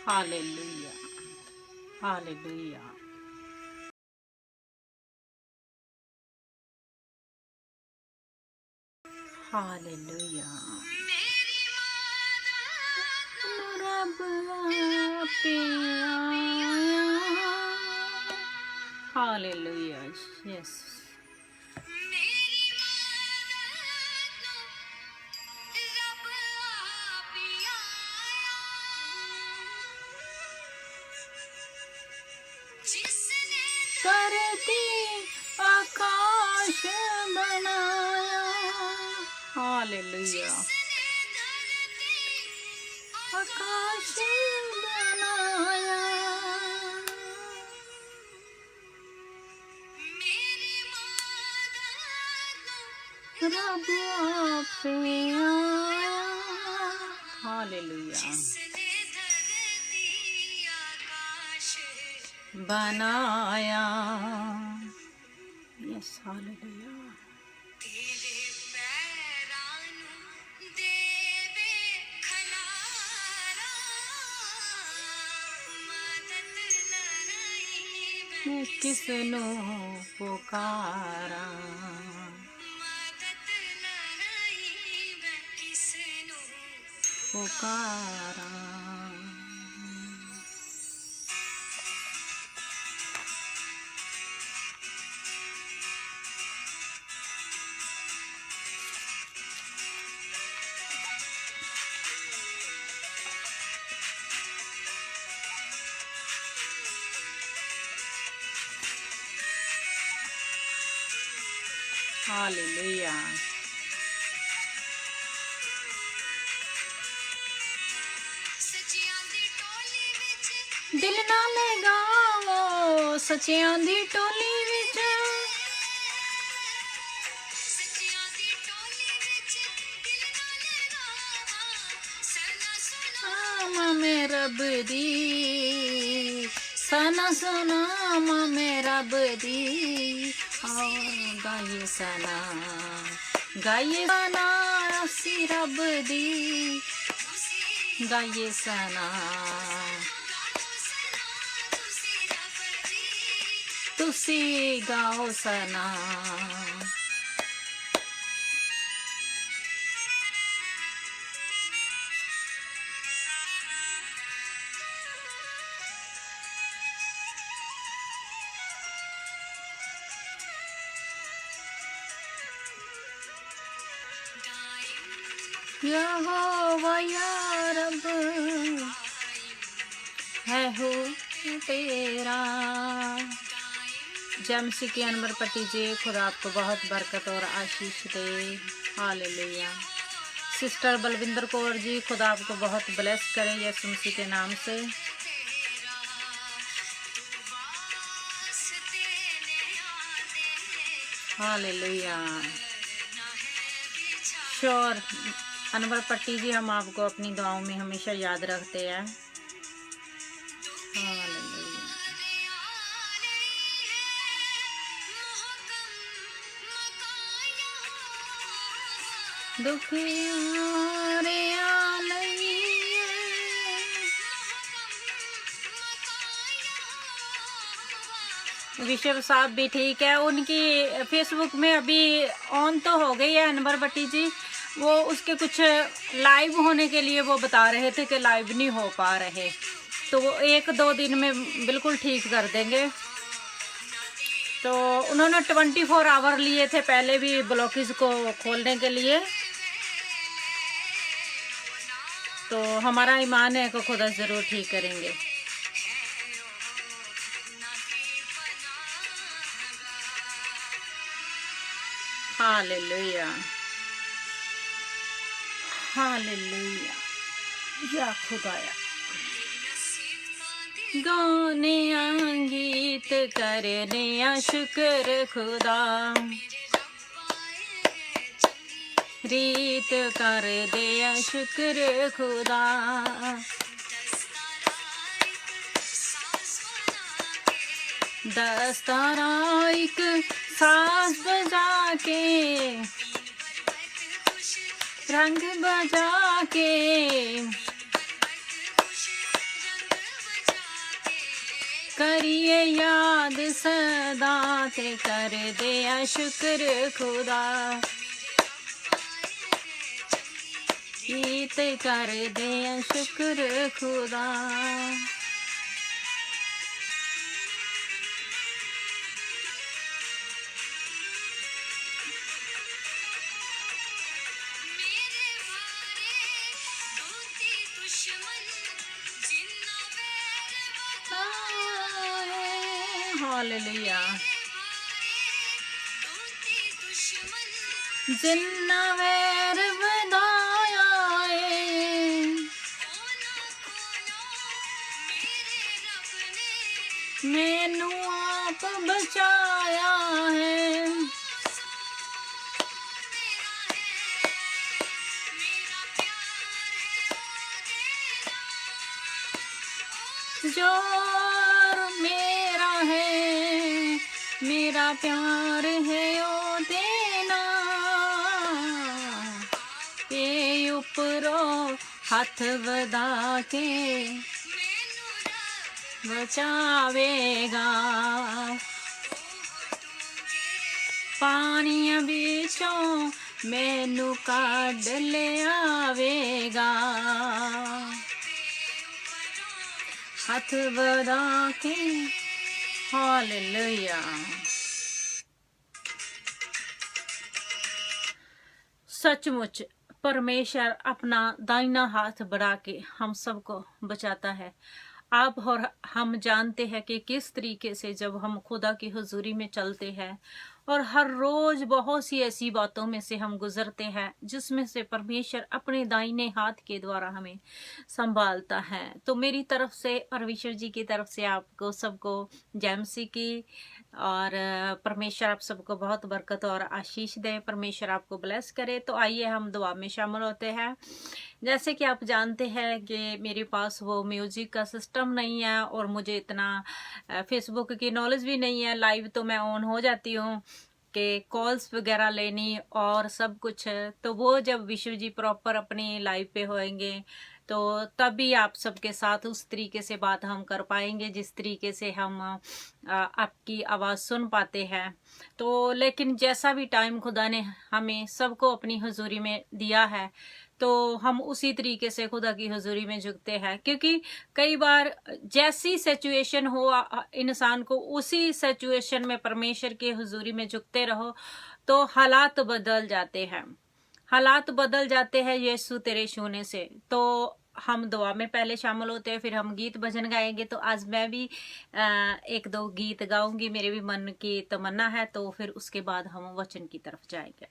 Hallelujah, hallelujah. Hallelujah. रब आपे आया। Hallelujah, yes. करती आकाश बनाया। हालेलुया। आकाश बनाया। रब आपे आया। हालेलुया। बनाया। Yes, hallelujah. मैं किसनो पुकारा। पुकारा। हालेलुया। दिल ना लगाओ सचियां दी टोली विच। मैं रब दी सना सुना मैं रब दी। गाइए सना गाइए सना असी रब दी। गाइए सना तुसी गाओ सना। यहोवा या रब है हो तेरा। जमसी की अनवर पट्टी जी, खुदा आपको बहुत बरकत और आशीष दे। हालेलुया। सिस्टर बलविंदर कौर जी, खुदा आपको बहुत ब्लेस करे यीशु मसीह के नाम से। हालेलुया। श्योर अनवर पट्टी जी, हम आपको अपनी दुआओं में हमेशा याद रखते हैं। हालेलुया। विशव साहब भी ठीक है, उनकी फेसबुक में अभी ऑन तो हो गई है अनवर भट्टी जी। वो उसके कुछ लाइव होने के लिए वो बता रहे थे कि लाइव नहीं हो पा रहे, तो वो 1-2 दिन में बिल्कुल ठीक कर देंगे। तो उन्होंने 24 आवर लिए थे पहले भी ब्लॉकेज को खोलने के लिए। तो हमारा ईमान है कि खुदा ज़रूर ठीक करेंगे। हालेलुया, हालेलुया, या खुदाया। गाने गीत करने शुक्र खुदा, रीत कर दे शुक्र खुदा। दस्तारा एक सांस बजा के, रंग बजा के, करिए याद सदा ते कर दे शुक्र खुदा, ते कर दे शुक्र खुदा। हालेलुया। जिन्ना वैर वधाया है, मैनू आप बचाया है। जो मेरा है, मेरा प्यार है ओ देना, ये उपरो हाथ वधा के बचावेगा। पानियां बिचों मैनू काढ ले आवेगा, हाथ वधा के। हालेलुया। सचमुच परमेश्वर अपना दाहिना हाथ बढ़ा के हम सबको बचाता है। आप और हम जानते हैं कि किस तरीके से जब हम खुदा की हुजूरी में चलते हैं और हर रोज बहुत सी ऐसी बातों में से हम गुजरते हैं जिसमें से परमेश्वर अपने दाहिने हाथ के द्वारा हमें संभालता है। तो मेरी तरफ से परमेश्वर जी की तरफ से आपको सबको जय मसीह की, और परमेश्वर आप सबको बहुत बरकत और आशीष दे, परमेश्वर आपको ब्लेस करे। तो आइए हम दुआ में शामिल होते हैं। जैसे कि आप जानते हैं कि मेरे पास वो म्यूजिक का सिस्टम नहीं है और मुझे इतना फेसबुक की नॉलेज भी नहीं है। लाइव तो मैं ऑन हो जाती हूँ कि कॉल्स वगैरह लेनी और सब कुछ, तो वो जब विश्व जी प्रॉपर अपनी लाइव पे होएंगे तो तभी आप सबके साथ उस तरीके से बात हम कर पाएंगे जिस तरीके से हम आपकी आवाज़ सुन पाते हैं। तो लेकिन जैसा भी टाइम खुदा ने हमें सबको अपनी हुजूरी में दिया है तो हम उसी तरीके से खुदा की हुजूरी में झुकते हैं, क्योंकि कई बार जैसी सिचुएशन हो इंसान को उसी सिचुएशन में परमेश्वर की हुजूरी में झुकते रहो तो हालात बदल जाते हैं। हालात बदल जाते हैं यीशु तेरे छूने से। तो हम दुआ में पहले शामिल होते हैं, फिर हम गीत भजन गाएंगे। तो आज मैं भी एक दो गीत गाऊंगी, मेरे भी मन की तमन्ना है। तो फिर उसके बाद हम वचन की तरफ जाएंगे।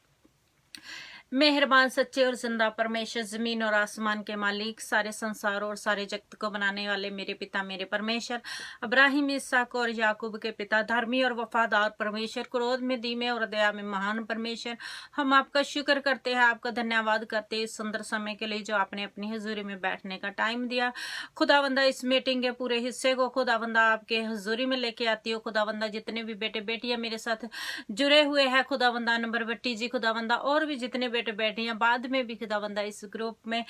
मेहरबान सच्चे और जिंदा परमेश्वर, जमीन और आसमान के मालिक, सारे संसार और सारे जगत को बनाने वाले मेरे पिता मेरे परमेश्वर, अब्राहिम इसहाक और याकूब के पिता, धर्मी और वफादार परमेश्वर, क्रोध में धीमे और दया में महान परमेश्वर, हम आपका शुक्र करते हैं, आपका धन्यवाद करते हैं इस सुंदर समय के लिए जो आपने अपनी हुजूरी में बैठने का टाइम दिया। खुदावंदा इस मीटिंग के पूरे हिस्से को खुदावंदा आपके हुजूरी में लेके आती हो। खुदावंदा जितने भी बेटे बेटियां मेरे साथ जुड़े हुए हैं खुदावंदा, नंबर बट्टी जी खुदावंदा, और भी जितने बेटे बेटियां बाद में भी खुदावंदा इस ग्रुप में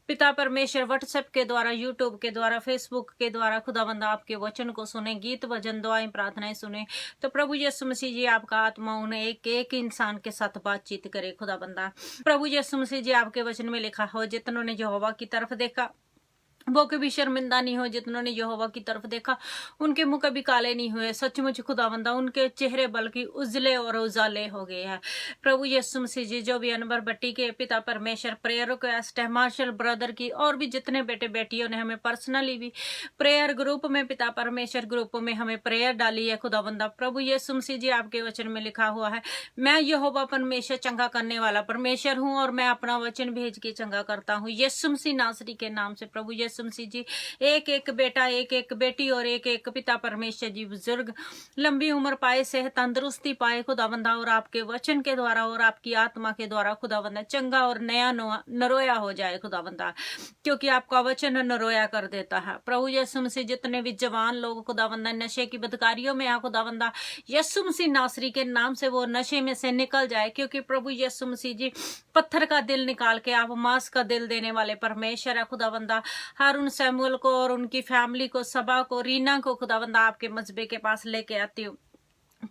पिता परमेश्वर व्हाट्सएप के द्वारा, यूट्यूब के द्वारा, फेसबुक के द्वारा खुदावंदा आपके वचन को सुने, गीत भजन दुआएं प्रार्थनाएं सुने। तो प्रभु यीशु मसीह जी आपका आत्मा उन्हें एक एक इंसान के साथ बातचीत करे खुदावंदा। प्रभु यीशु मसीह जी आपके वचन में लिखा हो, जितनों ने यहोवा की तरफ देखा वो कभी शर्मिंदा नहीं हो, जितनों ने यहोवा की तरफ देखा उनके मुंह कभी काले नहीं हुए। सचमुच खुदावंदा उनके चेहरे बल्कि उजले और उजाले हो गए हैं। प्रभु यीशु मसीह जी जो भी अनबर बट्टी के पिता परमेश्वर प्रेयर रिक्वेस्ट है, मार्शल ब्रदर की और भी जितने बेटे बेटियों ने हमें पर्सनली भी प्रेयर ग्रुप में, पिता परमेश्वर ग्रुप में हमें प्रेयर डाली है खुदावंदा। प्रभु यीशु मसीह जी आपके वचन में लिखा हुआ है, मैं यहोवा परमेश्वर चंगा करने वाला परमेश्वर हूँ और मैं अपना वचन भेज के चंगा करता हूँ। यीशु मसीह नासरी के नाम से प्रभु यीशु मसीह जी एक एक बेटा, एक एक बेटी और एक एक पिता परमेश्वर जी बुजुर्ग लंबी उम्र पाए, सेहत तंदुरुस्ती पाए खुदावंदा, और आपके वचन के द्वारा और आपकी आत्मा के द्वारा खुदावंदा चंगा और नया नरोया हो जाए खुदावंदा, क्योंकि आपका वचन नरोया कर देता है। प्रभु यीशु मसीह जितने भी जवान लोग खुदावंदा नशे की बदकारियों में है खुदावंदा, यीशु मसीह नासरी के नाम से वो नशे में से निकल जाए, क्योंकि प्रभु यीशु मसीह जी पत्थर का दिल निकाल के आप मांस का दिल देने वाले परमेश्वर है खुदावंदा। हारून सैमुअल को और उनकी फैमिली को, सबा को, रीना को खुदावंदा आपके मजबे के पास लेके आती हूँ।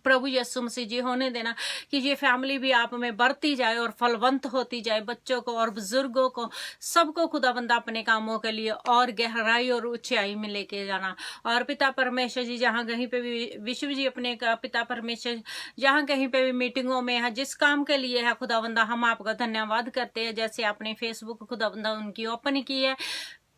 प्रभु यीशु मसीह जी, होने देना कि ये फैमिली भी आप में बढ़ती जाए और फलवंत होती जाए, बच्चों को और बुजुर्गों को, सबको खुदाबंदा अपने कामों के लिए और गहराई और ऊंचाई में लेके जाना। और पिता परमेश्वर जी, जहाँ कहीं पे भी विश्व जी अपने का पिता परमेश्वर, जहाँ कहीं पे भी मीटिंगों में है, जिस काम के लिए है खुदाबंदा, हम आपका धन्यवाद करते हैं। जैसे आपने फेसबुक खुदाबंदा उनकी ओपन की है,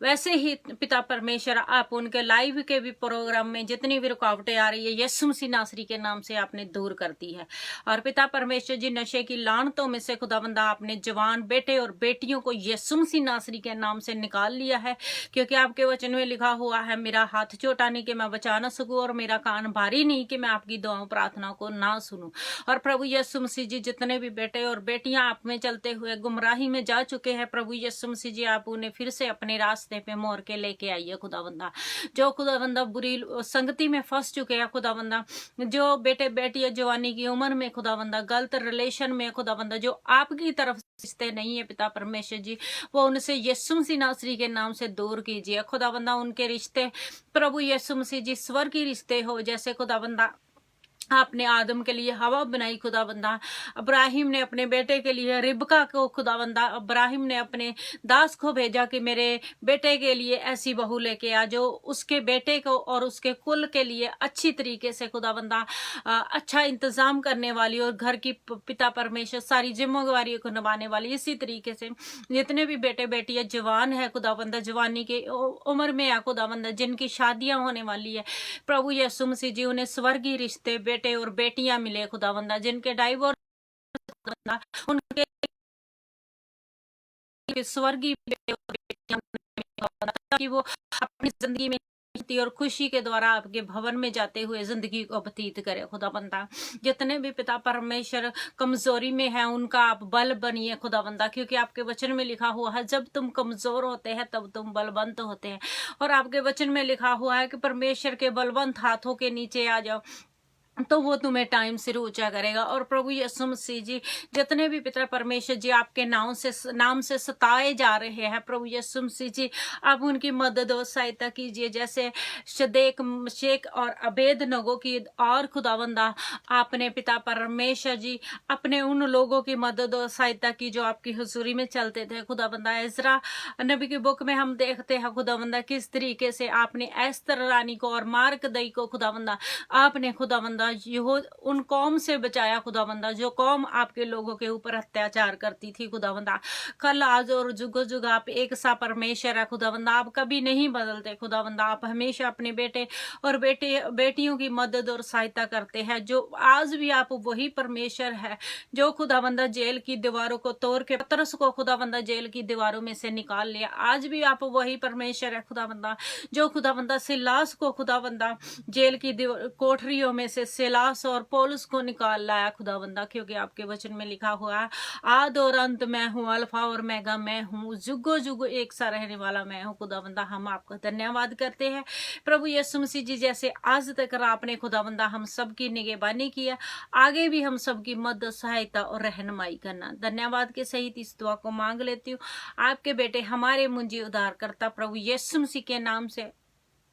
वैसे ही पिता परमेश्वर आप उनके लाइव के भी प्रोग्राम में जितनी भी रुकावटें आ रही है, यीशु मसीह नासरी के नाम से आपने दूर कर दी है। और पिता परमेश्वर जी, नशे की लानतों में से खुदावंदा आपने जवान बेटे और बेटियों को यीशु मसीह नासरी के नाम से निकाल लिया है, क्योंकि आपके वचन में लिखा हुआ है, मेरा हाथ छोटा नहीं कि मैं बचा ना सकूं और मेरा कान भारी नहीं कि मैं आपकी दुआओं प्रार्थना को ना सुनूं। और प्रभु यीशु मसीह जी, जितने भी बेटे और बेटियां आप में चलते हुए गुमराही में जा चुके हैं, प्रभु यीशु मसीह जी आप उन्हें फिर से अपने रास्ते पे मोड़ के लेके आइए खुदावंदा। जो खुदावंदा बुरी संगति में फंस चुके हैं खुदावंदा, जो बेटे बेटियां जवानी की उम्र में खुदावंदा गलत रिलेशन में खुदावंदा, जो आपकी तरफ रिश्ते नहीं है पिता परमेश्वर जी, वो उनसे यीशु मसीह नासरी के नाम से दूर कीजिए खुदावंदा। उनके रिश्ते प्रभु यीशु मसीह जी स्वर्गीय रिश्ते हो, जैसे खुदावंदा आपने आदम के लिए हवा बनाई खुदाबंदा, इब्राहिम ने अपने बेटे के लिए रिबका को खुदाबंदा, इब्राहिम ने अपने दास को भेजा कि मेरे बेटे के लिए ऐसी बहू लेके आ जो उसके बेटे को और उसके कुल के लिए अच्छी तरीके से खुदाबंदा अच्छा इंतजाम करने वाली और घर की पिता परमेश्वर सारी जिम्मेवारी को निभाने वाली। इसी तरीके से जितने भी बेटे बेटियां जवान है खुदाबंदा, जवानी के उम्र में है खुदाबंदा, जिनकी शादियां होने वाली है, प्रभु यीशु मसीह जी उन्हें स्वर्गीय रिश्ते बेटे और बेटियां मिले खुदावंदा, जिनके डाइवोर्स उनके स्वर्गीय बेटे और बेटियां मिले, ताकि वो अपनी जिंदगी में और खुशी के द्वारा आपके भवन में जाते हुए जिंदगी को व्यतीत करे खुदावंदा। जितने भी पिता परमेश्वर कमजोरी में है, उनका आप बल बनिए खुदावंदा, क्योंकि आपके वचन में लिखा हुआ है, जब तुम कमजोर होते हैं तब तुम बलवंत होते हैं। और आपके वचन में लिखा हुआ है कि परमेश्वर के बलवंत हाथों के नीचे आ जाओ तो वो तुम्हें टाइम से ऊंचा करेगा। और प्रभु यीशु मसीह जी, जितने भी पिता परमेश्वर जी आपके नाम से सताए जा रहे हैं, प्रभु यीशु मसीह जी आप उनकी मदद और सहायता कीजिए। जैसे शदेक शेख और अबेद नगो की, और खुदावंदा आपने पिता परमेश्वर जी अपने उन लोगों की मदद और सहायता की जो आपकी हुजूरी में चलते थे खुदावंदा। इज़रा नबी की बुक में हम देखते हैं खुदावंदा किस तरीके से आपने एस्तर रानी को और मार्क दई को खुदावंदा आपने खुदावंदा उन कौम से बचाया खुदावंदा, जो कौम आपके लोगों के ऊपर अत्याचार करती थी खुदावंदा। कल आज और जुगो जुग आप एक सा परमेश्वर है खुदावंदा, आप कभी नहीं बदलते खुदावंदा। आप हमेशा अपने बेटे और बेटियों की मदद और सहायता करते हैं। जो आज भी आप वही परमेश्वर है जो खुदावंदा जेल की दीवारों को तोड़ के पतरस को खुदावंदा जेल की दीवारों में से निकाल लिया। आज भी आप वही परमेश्वर है खुदावंदा जो खुदावंदा सिलास को खुदावंदा जेल की कोठरियों में से सिलास और पौलुस को निकाल लाया खुदावंदा, क्योंकि आपके वचन में लिखा हुआ है, आद और अंत मैं हूँ, अल्फा और मेगा मैं हूँ, जुगो जुगो एक सा रहने वाला मैं हूँ खुदावंदा। हम आपका धन्यवाद करते हैं प्रभु यीशु मसीह जी, जैसे आज तक आपने खुदावंदा हम सबकी निगहबानी किया, आगे भी हम सबकी मदद सहायता और रहनुमाई करना। धन्यवाद के सहित इस दुआ को मांग लेती हूँ आपके बेटे हमारे मुंजी उद्धार करता प्रभु यीशु मसीह के नाम से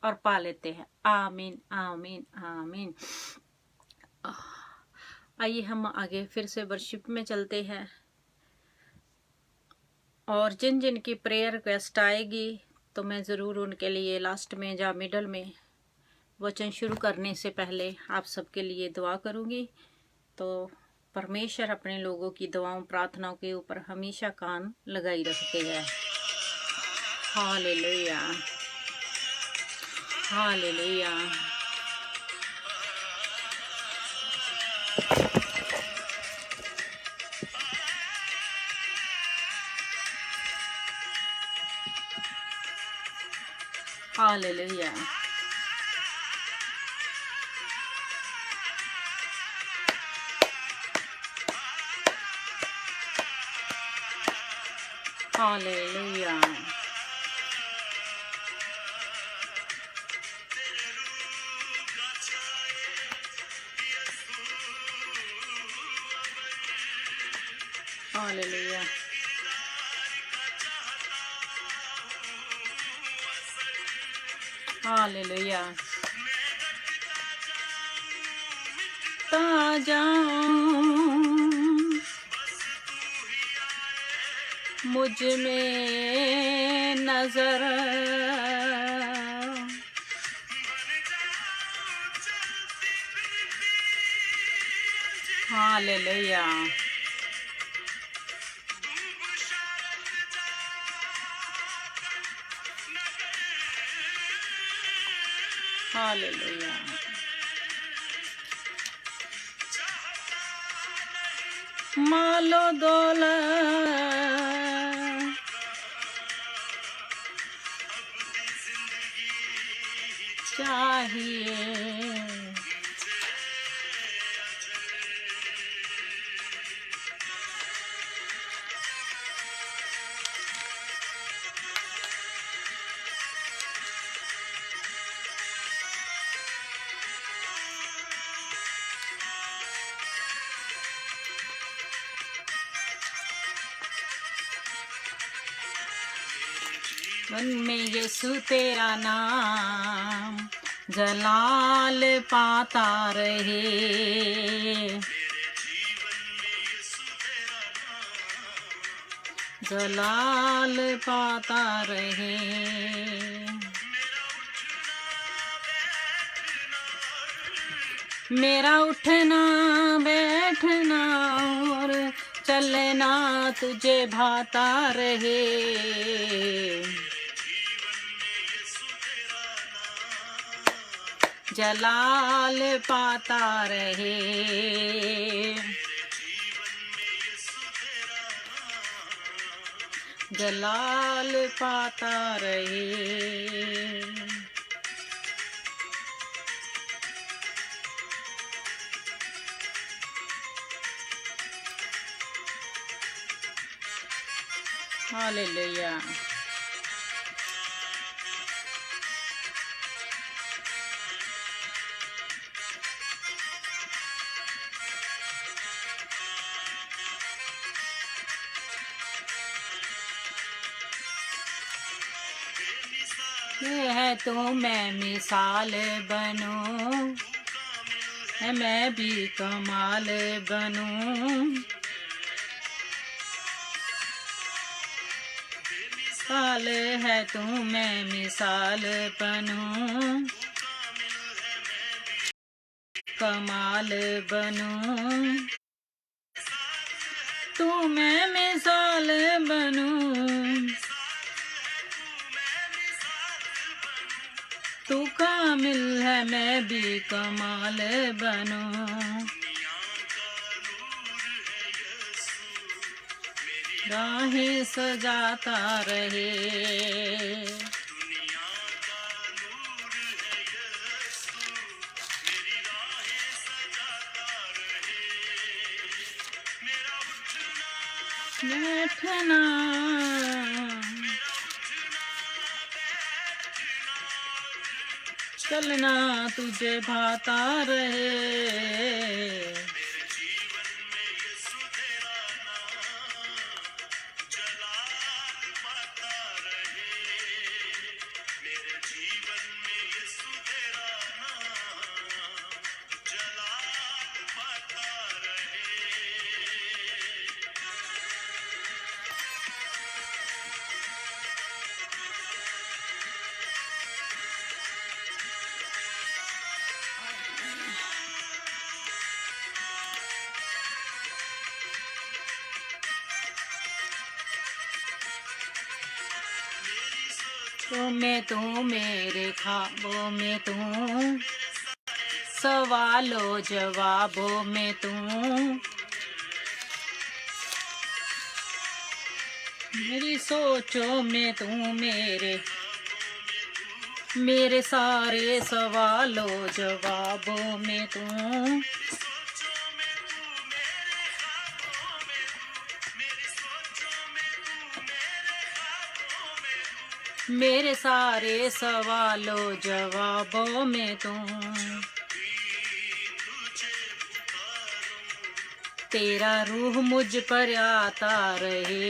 और पा लेते हैं। आमीन आमीन आमीन। आइए हम आगे फिर से वर्शिप में चलते हैं, और जिन जिन की प्रेयर रिक्वेस्ट आएगी तो मैं ज़रूर उनके लिए लास्ट में या मिडल में वचन शुरू करने से पहले आप सबके लिए दुआ करूंगी। तो परमेश्वर अपने लोगों की दुआओं प्रार्थनाओं के ऊपर हमेशा कान लगाई रखते हैं। Hallelujah hallelujah. Hallelujah hallelujah hallelujah hallelujah. ता जाऊं मुझ में नजर, हालेलुया। हालेलुया। मालो दौलत चाहिए, मन में यीशु तेरा नाम जलाल पाता रहे, जलाल पाता रहे। मेरा उठना बैठना और चलना तुझे भाता रहे, जलाल पाता रहे, जलाल पाता रहे। हालेलुया। ये है तो मैं मिसाल बनूं, है मैं भी कमाल बनूं, मिसाल है तू मैं मिसाल बनूं, कमाल बनूं, तू मैं मिसाल बनूं, तू कामिल है मैं भी कमाल बनूं। राहें सजाता रहे, बैठना चलना तुझे भाता रहे, तू मेरे ख्वाबों में तू, सवालों जवाबों में तू, मेरी सोचों में तू, मेरे सारे सवालों जवाबों में तू, मेरे सारे सवालों जवाबों में तू, तेरा रूह मुझ पर आता रहे,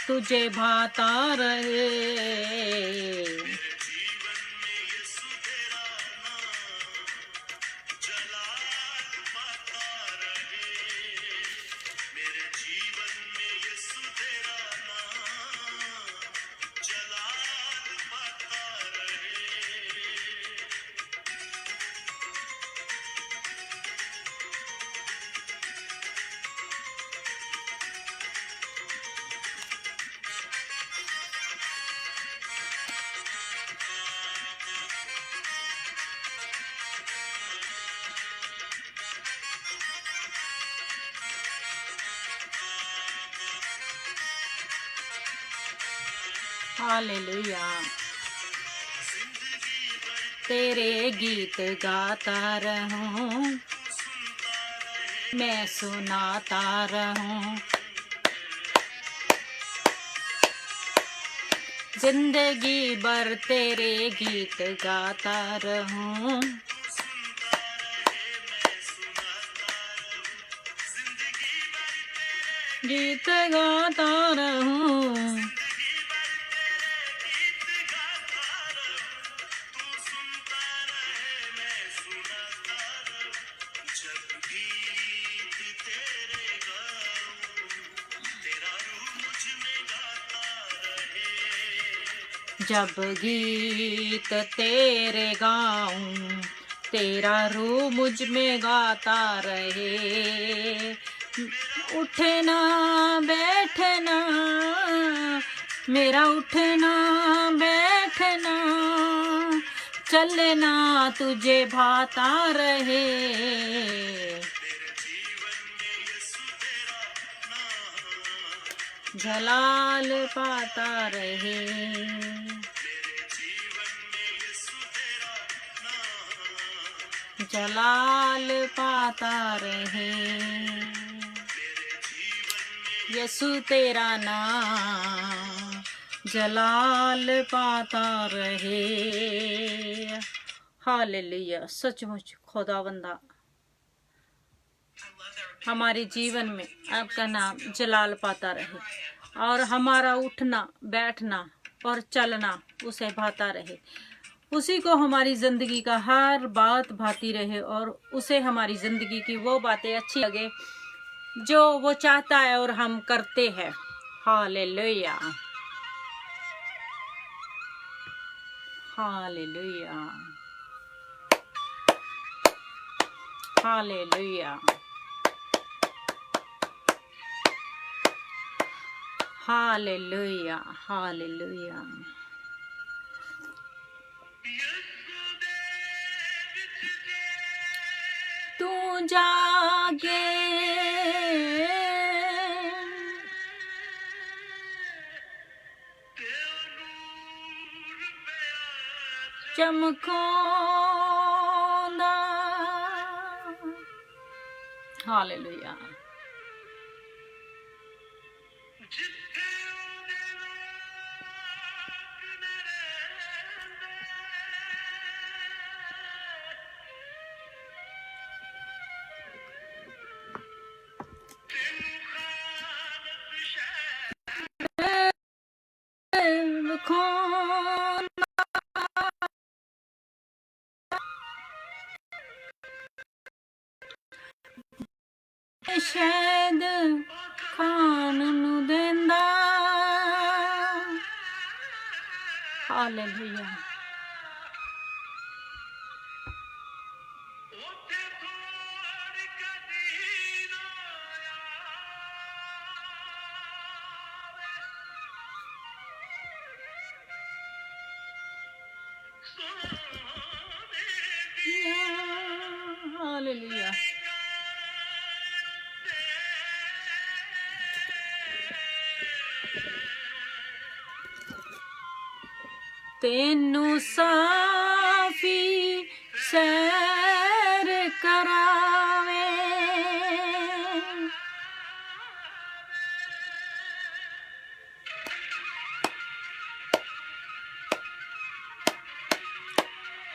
तुझे भाता रहे। हालेलुया। तेरे गीत गाता रहूं, मैं सुनाता रहूं, जिंदगी भर तेरे गीत गाता रहूं, गीत गाता रहूं। जब गीत तेरे गाऊं, तेरा रूह मुझ में गाता रहे। उठना बैठना, मेरा उठना बैठना, चलना तुझे भाता रहे। जलाल पाता रहे, जलाल पाता रहे। यीशु तेरा नाम जलाल पाता रहे। हालेलुया। सचमुच खुदावंदा हमारे जीवन में आपका नाम जलाल पाता रहे और हमारा उठना बैठना और चलना उसे भाता रहे। उसी को हमारी ज़िंदगी का हर बात भाती रहे और उसे हमारी ज़िंदगी की वो बातें अच्छी लगे जो वो चाहता है और हम करते हैं। Hallelujah, hallelujah, hallelujah, hallelujah, hallelujah. तू जागे चमकोंदा। हालेलुया। शायद खान नू देंदा। हालेलुया। हालेलुया। तेनू साफी सैर करावे।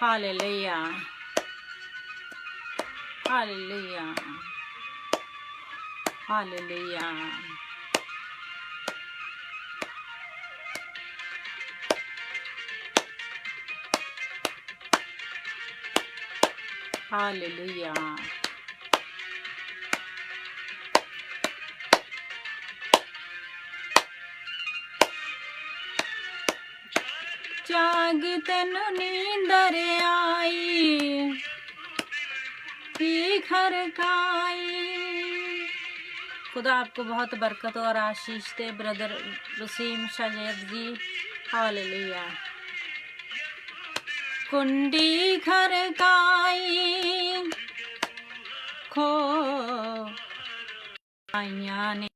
Hallelujah, hallelujah, hallelujah, hallelujah. जाग तेनू नींदर आई, की खरकाई। खुदा आपको बहुत बरकत और आशीष दे ब्रदर वसीम शायद जी। हालेलुया। कुंडी खरकाई, खो आइया ने,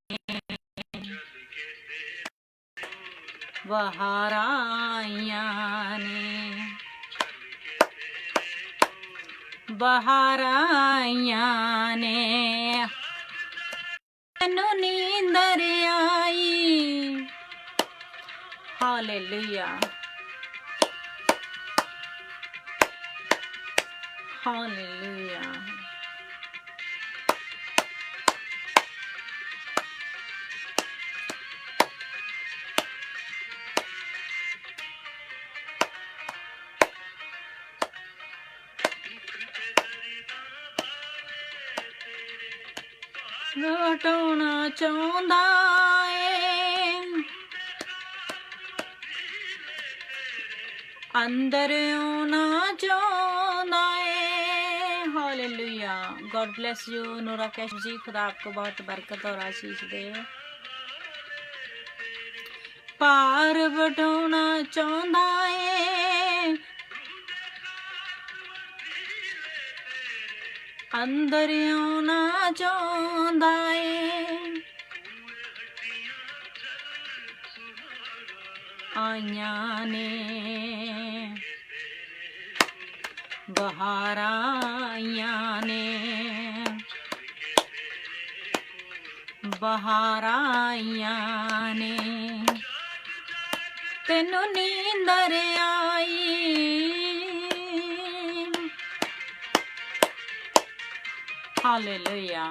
बाहर आइया ने, बाहर आइया ने, तैनू नींदर आई। Hallelujah, hallelujah. घटाना चाहुंदा ए, अंदर आना चाहुंदा ए। हालेलुया। गॉड ब्लेस यू नूरा कैश जी। खुदा आपको बहुत बरकत और आशीष दे। पार बटाना चाहुंदा ए, अंदर आना चाहुंदा ए। आइया ने, बाहर आइया ने, बाहर आइया ने, तैनू नींदर आई। हालेलुया।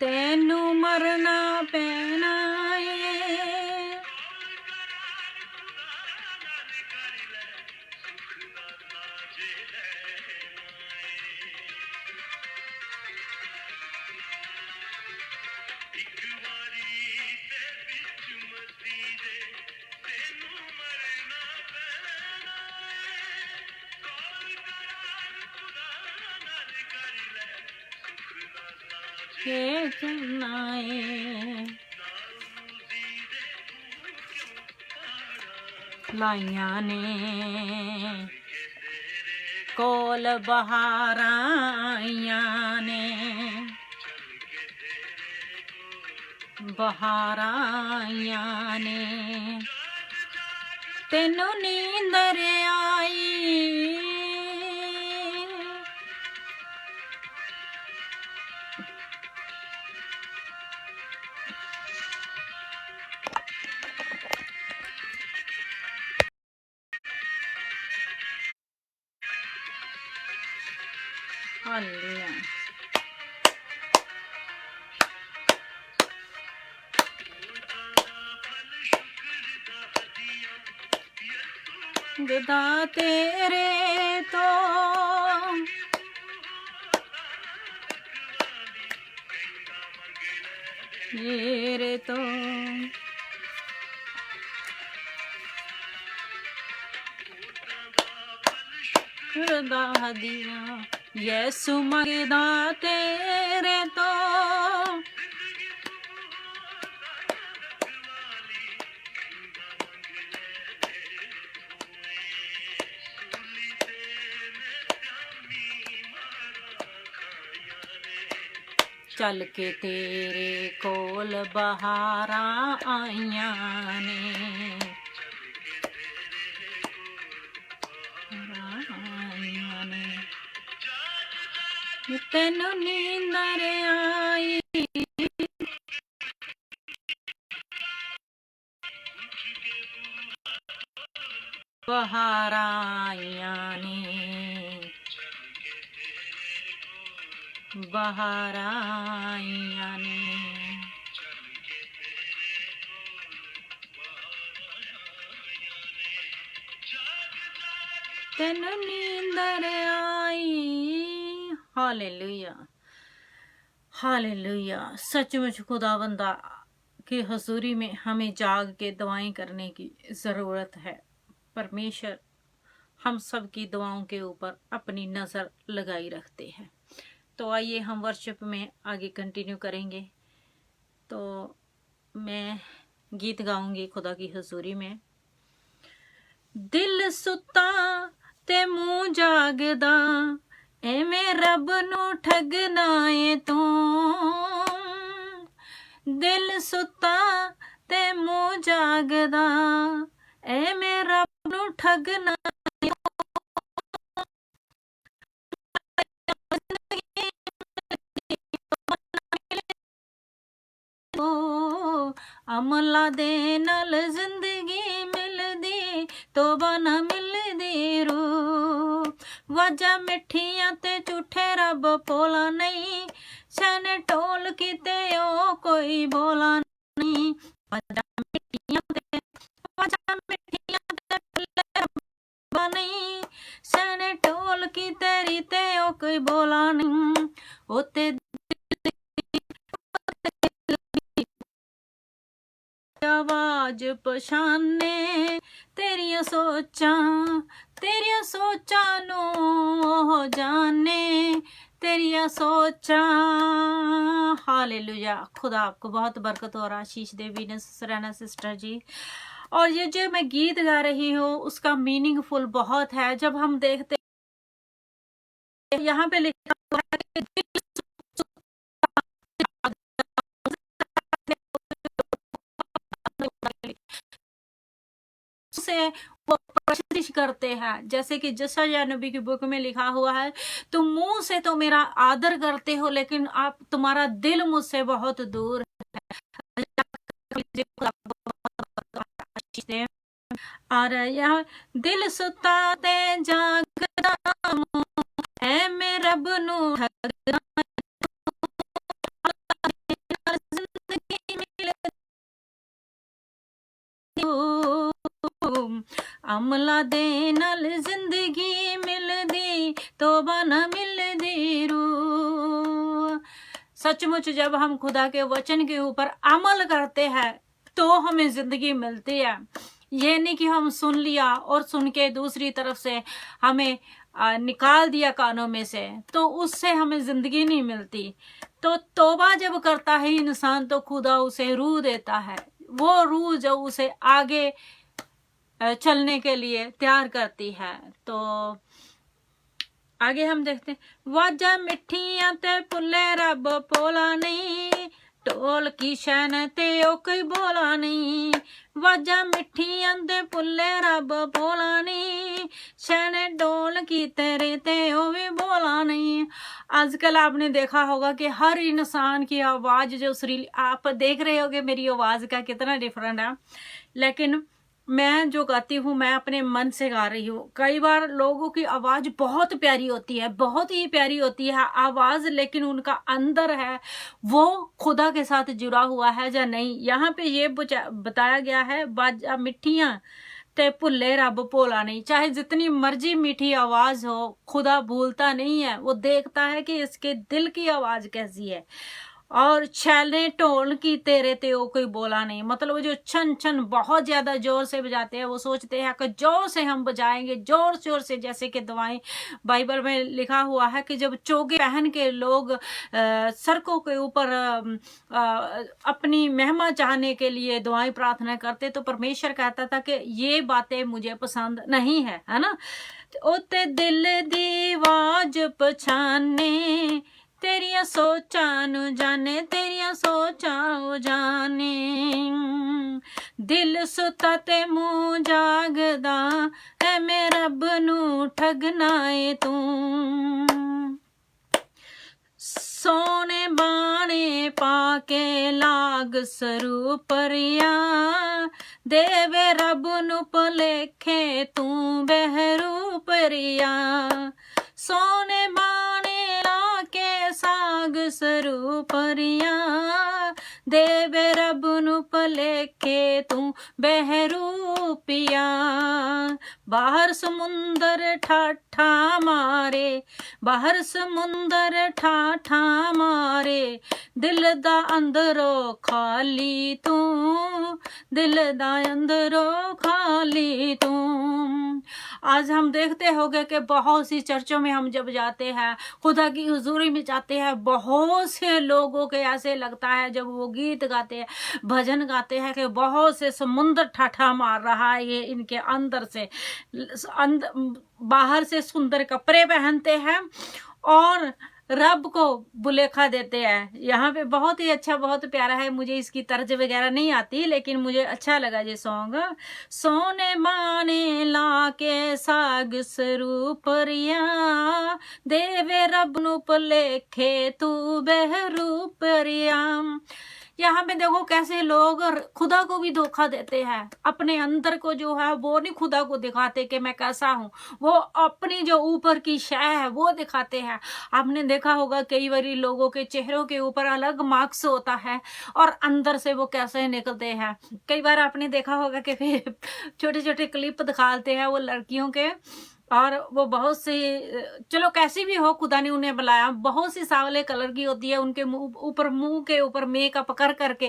तैनू मरना पैना ए, के करना ए। लाइया ने कोल बाहर आइया ने, बाहर आइया ने, तैनू नींदर आई। हालेलुया। गदा तेरे तो मेरे तो गदा हदिया, यसु मंगदा तेरे तो, चल के तेरे कोल बहारा आइया ने, आइया ने, तैनू नींदर आई। बहाराइयां ने, बहाराइयां ने। तेन नींदर आई। Hallelujah, hallelujah. सचमुच खुदावंदा की हजूरी में हमें जाग के दुआएं करने की ज़रूरत है। परमेश्वर हम सब की दुआओं के ऊपर अपनी नज़र लगाई रखते हैं। तो आइए हम वर्शिप में आगे कंटिन्यू करेंगे। तो मैं गीत गाऊंगी खुदा की हजूरी में। दिल सुता ते मुंह जागदा, एवें रब नू ठगना ए तू। दिल सुता ते मुंह जागदा, एवें रब नू ठगना। अमला दे नाल जिंदगी मिलदी, तोबा ना मिलदी रू। वाजा मिठियां ते झूठे रब पोला नहीं, सैने टोल किते ओ कोई बोला नहीं। वाजा मिठियां ते रब्बा नहीं, सैने टोल की तेरी ते ओ कोई बोला नहीं। ओ ते आवाज पछाने, तेरिया सोचा नू ओह जाने, तेरिया सोचा। हालेलुया। खुदा आपको बहुत बरकत और आशीष दे सराहना सिस्टर जी। और ये जो मैं गीत गा रही हूँ उसका मीनिंगफुल बहुत है। जब हम देखते यहाँ पे लिखा हुआ है कि से वो प्रशिश करते हैं, जैसे कि जशाया नबी की बुक में लिखा हुआ है, तुम मुंह से तो मेरा आदर करते हो लेकिन आप तुम्हारा दिल मुझसे बहुत दूर है। और यह दिल सुताते जागदा, ऐ मैं रब नू ठगदा। अमला दे नाल जिंदगी मिलदी, तोबा ना मिलदी रू। सचमुच जब हम खुदा के वचन के ऊपर अमल करते हैं तो हमें जिंदगी मिलती है। ये नहीं कि हम सुन लिया और सुन के दूसरी तरफ से हमें निकाल दिया कानों में से, तो उससे हमें जिंदगी नहीं मिलती। तो तौबा जब करता है इंसान तो खुदा उसे रूह देता है, वो रूह जो उसे आगे चलने के लिए तैयार करती है। तो आगे हम देखते हैं। वाजा मिठियां ते पुल्ले रब पोला नहीं, ढोल की शैन ते ओ कोई बोला नहीं। वाजा मिठियां ते पुल्ले रब पोला नहीं, शैने ढोल की तेरे ते ओ भी बोला नहीं। आजकल आपने देखा होगा कि हर इंसान की आवाज जो सुरीली, आप देख रहे होगे मेरी आवाज का कितना डिफरेंट है, लेकिन मैं जो गाती हूँ मैं अपने मन से गा रही हूँ। कई बार लोगों की आवाज बहुत प्यारी होती है, बहुत ही प्यारी होती है आवाज, लेकिन उनका अंदर है वो खुदा के साथ जुड़ा हुआ है या नहीं। यहाँ पे ये बताया गया है, बाजा मिठियां ते भुल्ले रब भोला नहीं। चाहे जितनी मर्जी मीठी आवाज हो, खुदा भूलता नहीं है, वो देखता है कि इसके दिल की आवाज कैसी है। और छैले ढोल की तेरे ते ओ कोई बोला नहीं, मतलब जो छन छन बहुत ज्यादा जोर से बजाते हैं, वो सोचते हैं कि जोर से हम बजाएंगे, जोर जोर से, जैसे कि दुआएं बाइबल में लिखा हुआ है कि जब चोगे पहन के लोग सड़कों के ऊपर अपनी महिमा चाहने के लिए दुआएं प्रार्थना करते, तो परमेश्वर कहता था कि ये बातें मुझे पसंद नहीं है ना। ओते दिल दी आवाज पछाने, तेरिया सोचां नू जाने, तेरिया सोचां जाने। दिल सुता ते मुंह जागदा, ऐ मैं रब नू ठगना ए तू। सोने बाणे पाके लाग सरूपरिया, देवे रब नु भुलेखे तू बहरूपरिया। सोने बाणे लाके साग सरूपरिया, देवे रब नु भुलेखे तू बहरूपिया। बाहर समुंदर ठाठा मारे, बाहर समुंदर ठाठा मारे, दिल दा अंदरों खाली तू, दिल दा अंदरों खाली तू। आज हम देखते होंगे कि बहुत सी चर्चों में हम जब जाते हैं, खुदा की हुजूरी में जाते हैं, बहुत से लोगों के ऐसे लगता है जब वो गीत गाते हैं, भजन गाते हैं कि बहुत से समुंदर ठाठा मार रहा है ये इनके अंदर से। बाहर से सुंदर कपड़े पहनते हैं और रब को बुलेखा देते हैं। यहाँ पे बहुत ही अच्छा, बहुत प्यारा है। मुझे इसकी तर्ज वगैरह नहीं आती, लेकिन मुझे अच्छा लगा ये सॉन्ग। सोने माने लाके साग सरूपरिया, देवे रब नु भुलेखे तू बहरूपरिया। यहाँ पे देखो कैसे लोग खुदा को भी धोखा देते हैं। अपने अंदर को जो है वो नहीं खुदा को दिखाते कि मैं कैसा हूँ, वो अपनी जो ऊपर की शय है वो दिखाते हैं। आपने देखा होगा कई बारी लोगों के चेहरों के ऊपर अलग मार्क्स होता है और अंदर से वो कैसे निकलते हैं। कई बार आपने देखा होगा कि फिर छोटे छोटे क्लिप दिखाते हैं वो लड़कियों के, और वो बहुत सी, चलो कैसी भी हो, खुदा ने उन्हें बुलाया, बहुत सी सांवले कलर की होती है, उनके मुंह के ऊपर मेकअप कर करके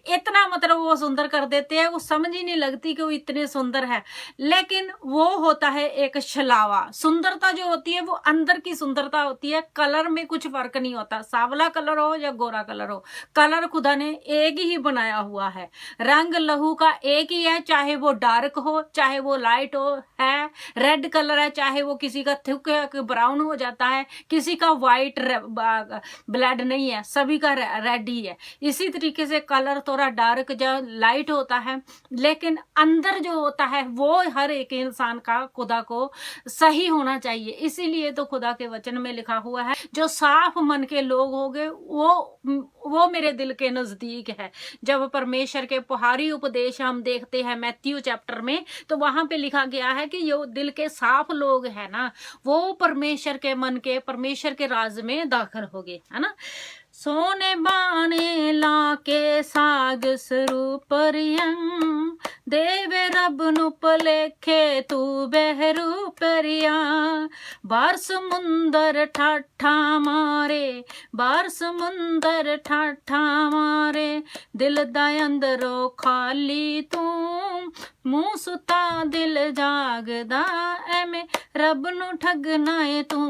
इतना मतलब वो सुंदर कर देते हैं, वो समझ ही नहीं लगती कि वो इतने सुंदर है। लेकिन वो होता है एक छलावा। सुंदरता जो होती है वो अंदर की सुंदरता होती है, कलर में कुछ फर्क नहीं होता, सांवला कलर हो या गोरा कलर हो, कलर खुदा ने एक ही बनाया हुआ है। रंग लहू का एक ही है, चाहे वो डार्क हो चाहे वो लाइट हो, है रेड कलर है, चाहे वो किसी का थिक ब्राउन हो जाता है, किसी का वाइट ब्लड नहीं है, सभी का रेड ही है। इसी तरीके से कलर थोड़ा डार्क या लाइट होता है, लेकिन अंदर जो होता है वो हर एक इंसान का खुदा को सही होना चाहिए। इसीलिए तो खुदा के वचन में लिखा हुआ है, जो साफ मन के लोग होंगे वो मेरे दिल के नजदीक है। जब परमेश्वर के पुहारी उपदेश हम देखते हैं मैथ्यू चैप्टर में, तो वहां पे लिखा गया है कि जो दिल के साफ लोग है ना, वो परमेश्वर के मन के, परमेश्वर के राज में दाखिल होंगे, है ना। सोने बाणे लाके साग सरूपरियं, देवे रब नु भुलेखे तू बहरूपरिया। बाहर समुंदर ठाठा मारे, बाहर समुंदर ठाठा मारे, दिल दा अंदरों खाली तू, मुंह सुता दिल जागदा, एवें रब नु ठगना है तू।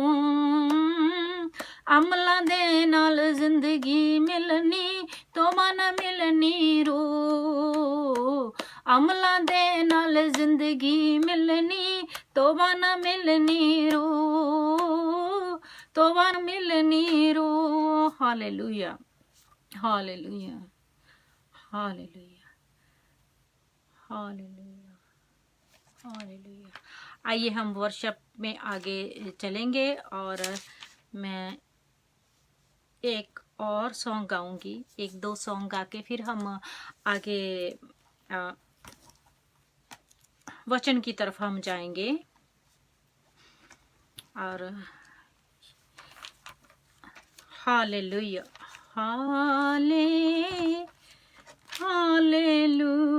अमला दे नाल जिंदगी मिलनी, तोबा ना मिलनी रू, अमला दे नाल जिंदगी मिलनी, तोबा ना मिलनी रू, तोबा ना मिलनी रू। Hallelujah, hallelujah, hallelujah, hallelujah, hallelujah. आइए हम वर्शिप में आगे चलेंगे और मैं एक और सॉन्ग गाऊंगी, एक दो सॉन्ग गा के फिर हम आगे वचन की तरफ हम जाएंगे। और हालेलुया, हाले हालेलुया,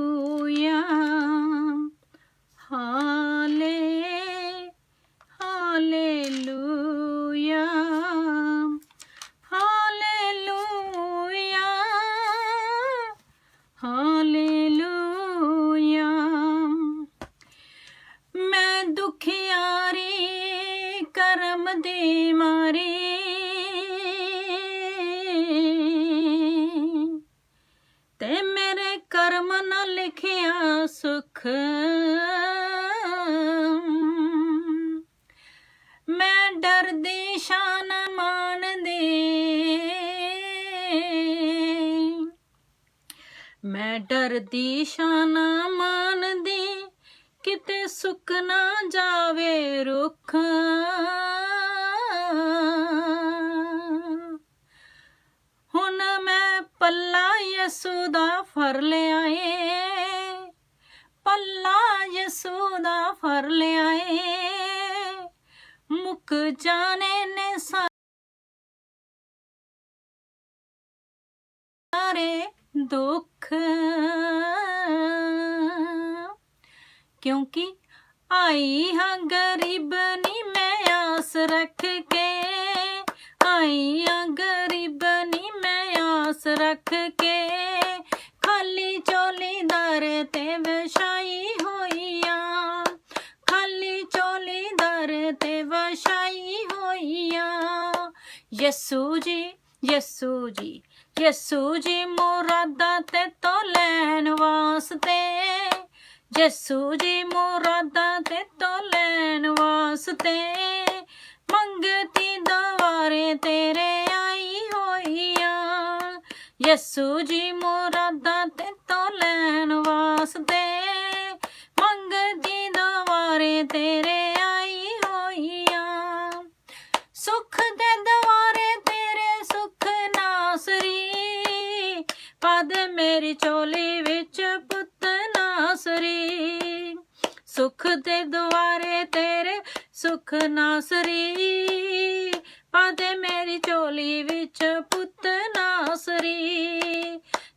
हाले हालेलुया, हालेलुया, हालेलुया। मैं दुखियारी करम दी मारी, ते मेरे कर्म न लिखिया सुख, मैं डरदी शान मान दी, मैं डरदी शान मान दी, किते सुख ना जावे रुख। यसू दा फर ले आए, पल्ला यसू दा फर ले आए, मुक जाने ने सारे दुख, क्योंकि आई हाँ गरीब नी मैं आस रख के, आई हाँ गरीब नी मैं आस रख के, खाली चोली दर ते वछाई होइया, खाली चोली दर ते वछाई होइया। यसू जी यसू जी यसू जी मुरादा ते तो लैन वास्ते, यसू जी मुरादा ते तो लैन वास्ते, मंगती दवारे तेरे आई होइया। यसू जी मुरादा ते तो लैन वास्ते, मंगती दवारे तेरे आई होइया। सुख दे दवारे तेरे सुख नासरी, पद मेरी चोली विच पुत नासरी, सुख दे द्वारे तेरे सुख नासरी, पद मेरी चोली विच पुत नासरी,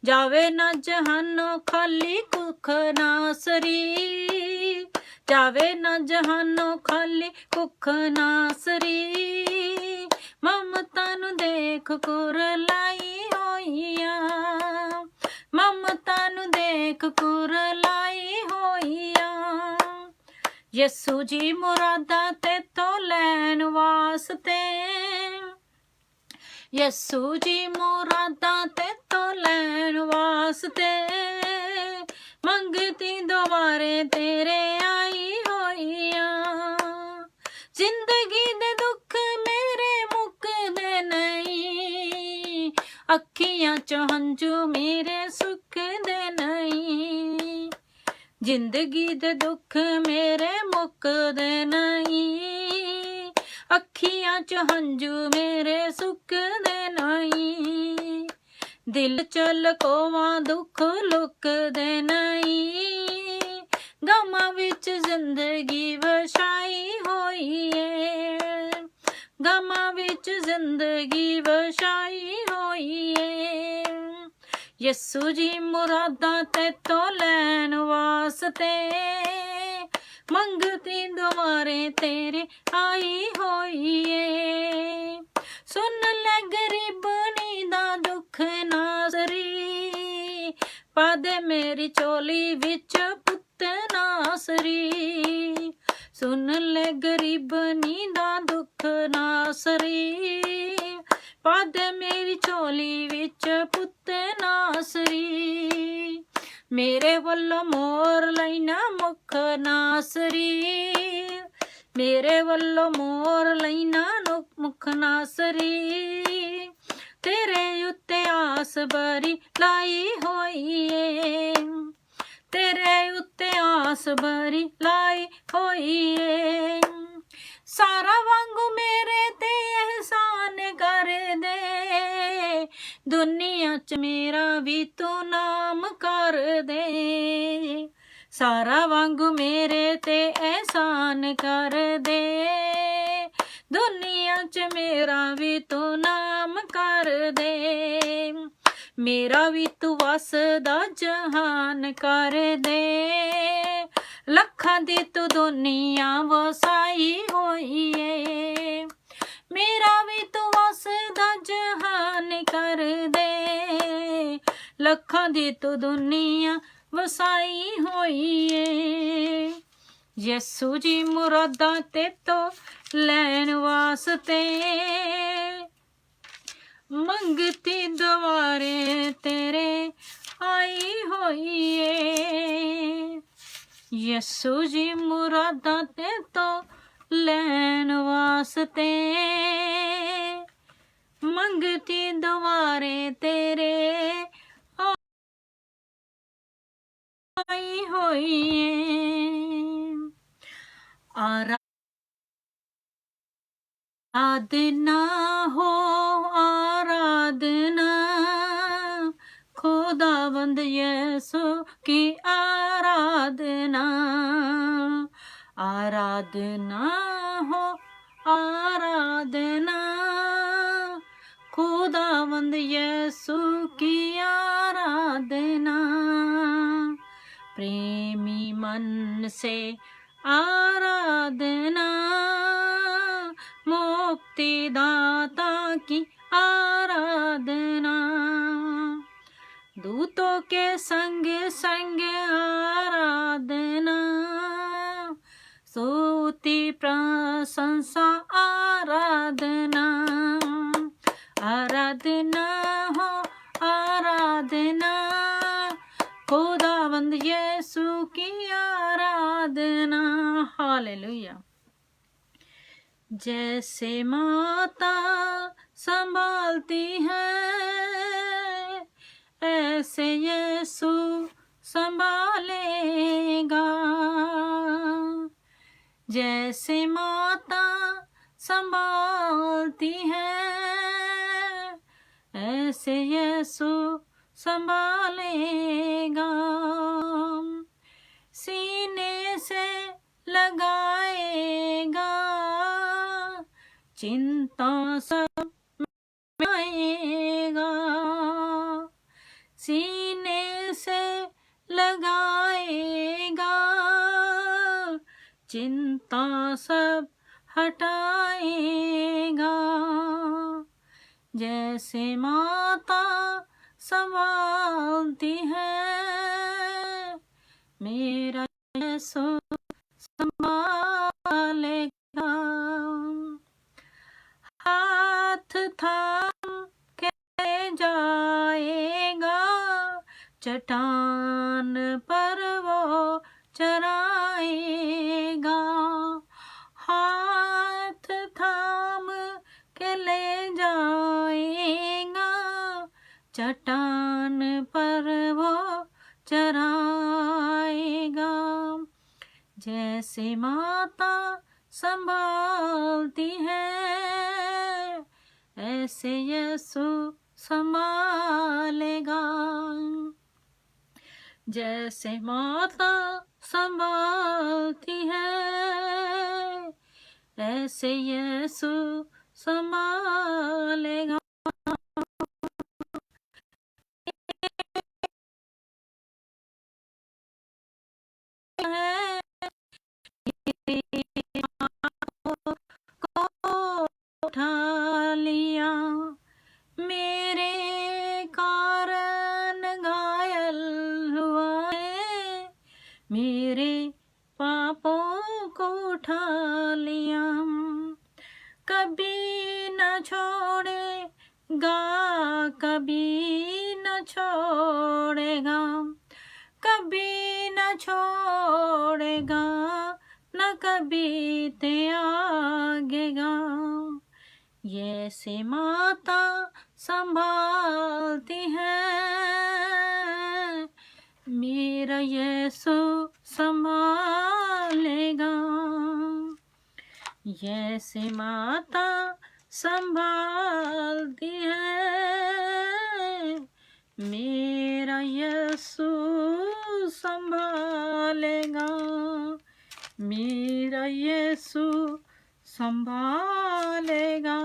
जावे ना जहानो खाली कुख नासरी, जावे ना जहानो खाली कुख नासरी, ममता नू देख कुरलाई होइया, ममता नू देख कुरलाई होइया। यसू जी मुरादा ते तो लैन वास्ते, यसू जी मुरादा ते तो लैन वास्ते, मंगती दोबारे तेरे आई होइया। जिंदगी दे दुख मेरे मुकदे नहीं, अखियां चो हंझू मेरे सुख दे नहीं, जिंदगी दे दुख मेरे मुकदे नहीं, अखियां च हंझू मेरे सुख दे नहीं, दिल च लकोवा दुख लुक दे नहीं, गमां विच जिंदगी वछाई होई है, गमां विच जिंदगी वछाई होई है। यसू जी मुरादा ते तो लैन वास्ते, मंगती दुआरे तेरे आई होई है। सुन ले गरीबनी दा दुख नासरी, पादे मेरी चोली विच पुत नासरी, सुन ले गरीबनी दा दुख नासरी, पादे मेरी चोली विच पुत नासरी, मेरे वल्लों मोर लैना मुख नासरी, मेरे वल्लों मोर लैना मुख नासरी, तेरे उत्ते आस बरी लाई होई है, तेरे उत्ते आस बरी लाई होई है। सारा वांगू मेरे ते एहसान कर दे, दुनिया च मेरा भी तू नाम कर दे, सारा वांगू मेरे ते एहसान कर दे, दुनिया च मेरा भी तू नाम कर दे, मेरा भी तू वसदा जहान कर दे, लखां दी तू दुनिया वसाई होई है, मेरा भी तू वसदा जहान कर दे, लखां दी तू दुनिया वसाई होई है। यसू जी मुरादा ते तो लैन वास्ते, मंगती दुआरे तेरे आई होई है। यसू जी मुरादा ते तो लैन वास्ते, मंगती दुआरे तेरे आई होई है। आराधना हो आराधना खुदा खुदावंद यीशु की आराधना, आराधना हो आराधना, खुदावंद यीशु की आराधना, प्रेमी मन से आराधना, मुक्तिदाता की आराधना, दूतों के संग संग आराधना, स्तुति प्रशंसा आराधना, आराधना हो आराधना, खुदावंद यीशु की आराधना। हालेलुया। जैसे माता संभालती है ऐसे यीशु संभालेगा, जैसे माता संभालती है ऐसे यीशु संभालेगा, सीने से लगाएगा, चिंता सब मिटाएगा, सीने से लगाएगा, चिंता सब हटाएगा, जैसे माता संभालती है मेरा यीशु संभालेगा, हाथ थाम के जाएगा, चट्टान पर वो चराएगा, हाथ थाम के ले जाएगा, चट्टान पर वो चराएगा, जैसे माता संभालती है ऐसे यीशु संभालेगा, जैसे माता संभालती है ऐसे यीशु संभालेगा। उठा लिया मेरे कारण घायल हुआ है, मेरे पापों को उठा लिया, कभी न छोड़ेगा, कभी न छोड़ेगा, कभी न छोड़ेगा, न कभी त्यागेगा, जैसे माता संभालती है मेरा यीशु संभालेगा, जैसे माता संभालती है मेरा यीशु संभालेगा, मेरा यीशु संभालेगा।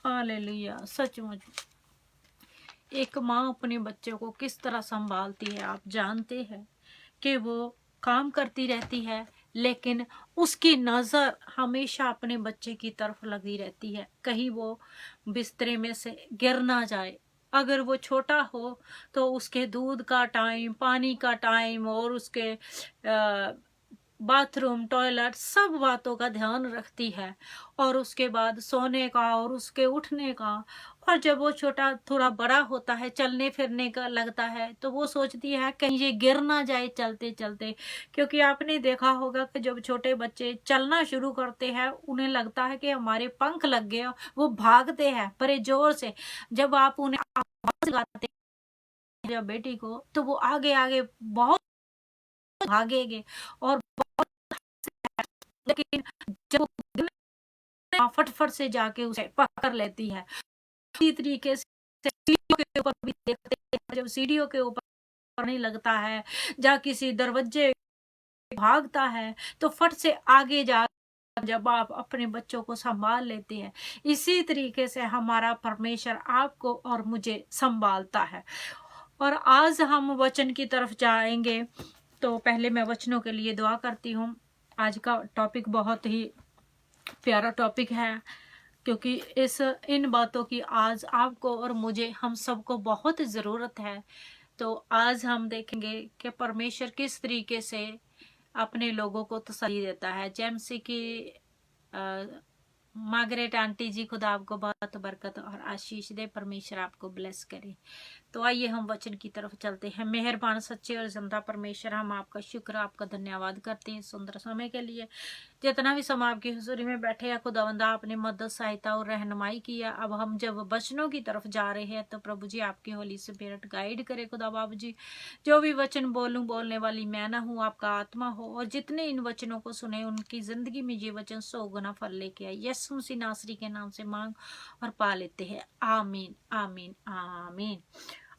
हालेलुया। सचमुच एक माँ अपने बच्चे को किस तरह संभालती है आप जानते हैं कि वो काम करती रहती है लेकिन उसकी नज़र हमेशा अपने बच्चे की तरफ लगी रहती है, कहीं वो बिस्तरे में से गिर ना जाए। अगर वो छोटा हो तो उसके दूध का टाइम, पानी का टाइम और उसके बाथरूम, टॉयलेट सब बातों का ध्यान रखती है, और उसके बाद सोने का और उसके उठने का। और जब वो छोटा थोड़ा बड़ा होता है, चलने फिरने का लगता है, तो वो सोचती है कहीं ये गिर ना जाए चलते चलते, क्योंकि आपने देखा होगा कि जब छोटे बच्चे चलना शुरू करते हैं उन्हें लगता है कि हमारे पंख लग गए, वो भागते हैं बड़े जोर से। जब आप उन्हें आवाज लगाते हैं जब बेटी को, तो वो आगे आगे बहुत भागेंगे और लेकिन जब फटफट से जाके उसे पकड़ लेती है। इसी तरीके से के ऊपर भी देखते जब सीढ़ियों के ऊपर नहीं लगता है, जहाँ किसी दरवाजे भागता है, तो फट से आगे जा, जब आप अपने बच्चों को संभाल लेते हैं, इसी तरीके से हमारा परमेश्वर आपको और मुझे संभालता है। और आज हम वचन की तरफ जाएंगे, तो पहले मैं वचनों के लिए दुआ करती हूँ। आज का टॉपिक बहुत ही प्यारा टॉपिक है, क्योंकि इन बातों की आज आपको और मुझे, हम सबको बहुत ज़रूरत है। तो आज हम देखेंगे कि परमेश्वर किस तरीके से अपने लोगों को तसल्ली देता है। जैसे कि मार्गरेट आंटी जी, खुदा आपको बहुत बरकत और आशीष दे, परमेश्वर आपको ब्लेस करे। तो आइए हम वचन की तरफ चलते हैं। मेहरबान सच्चे और जिंदा परमेश्वर, हम आपका शुक्र, आपका धन्यवाद करते हैं सुंदर समय के लिए। जितना भी समय आपकी हुजूरी में बैठे हैं खुदावंदा, आपने मदद, सहायता और रहनुमाई किया। अब हम जब वचनों की तरफ जा रहे हैं, तो प्रभु जी आपकी होली स्पिरिट गाइड करे। खुदा बाबू जी, जो भी वचन बोलूं, बोलने वाली मैं ना हूँ, आपका आत्मा हो, और जितने इन वचनों को सुने उनकी जिंदगी में ये वचन 100 गुना फल लेके आए। यीशु मसीह नासरी के नाम से मांग और पा लेते हैं, आमीन आमीन आमीन।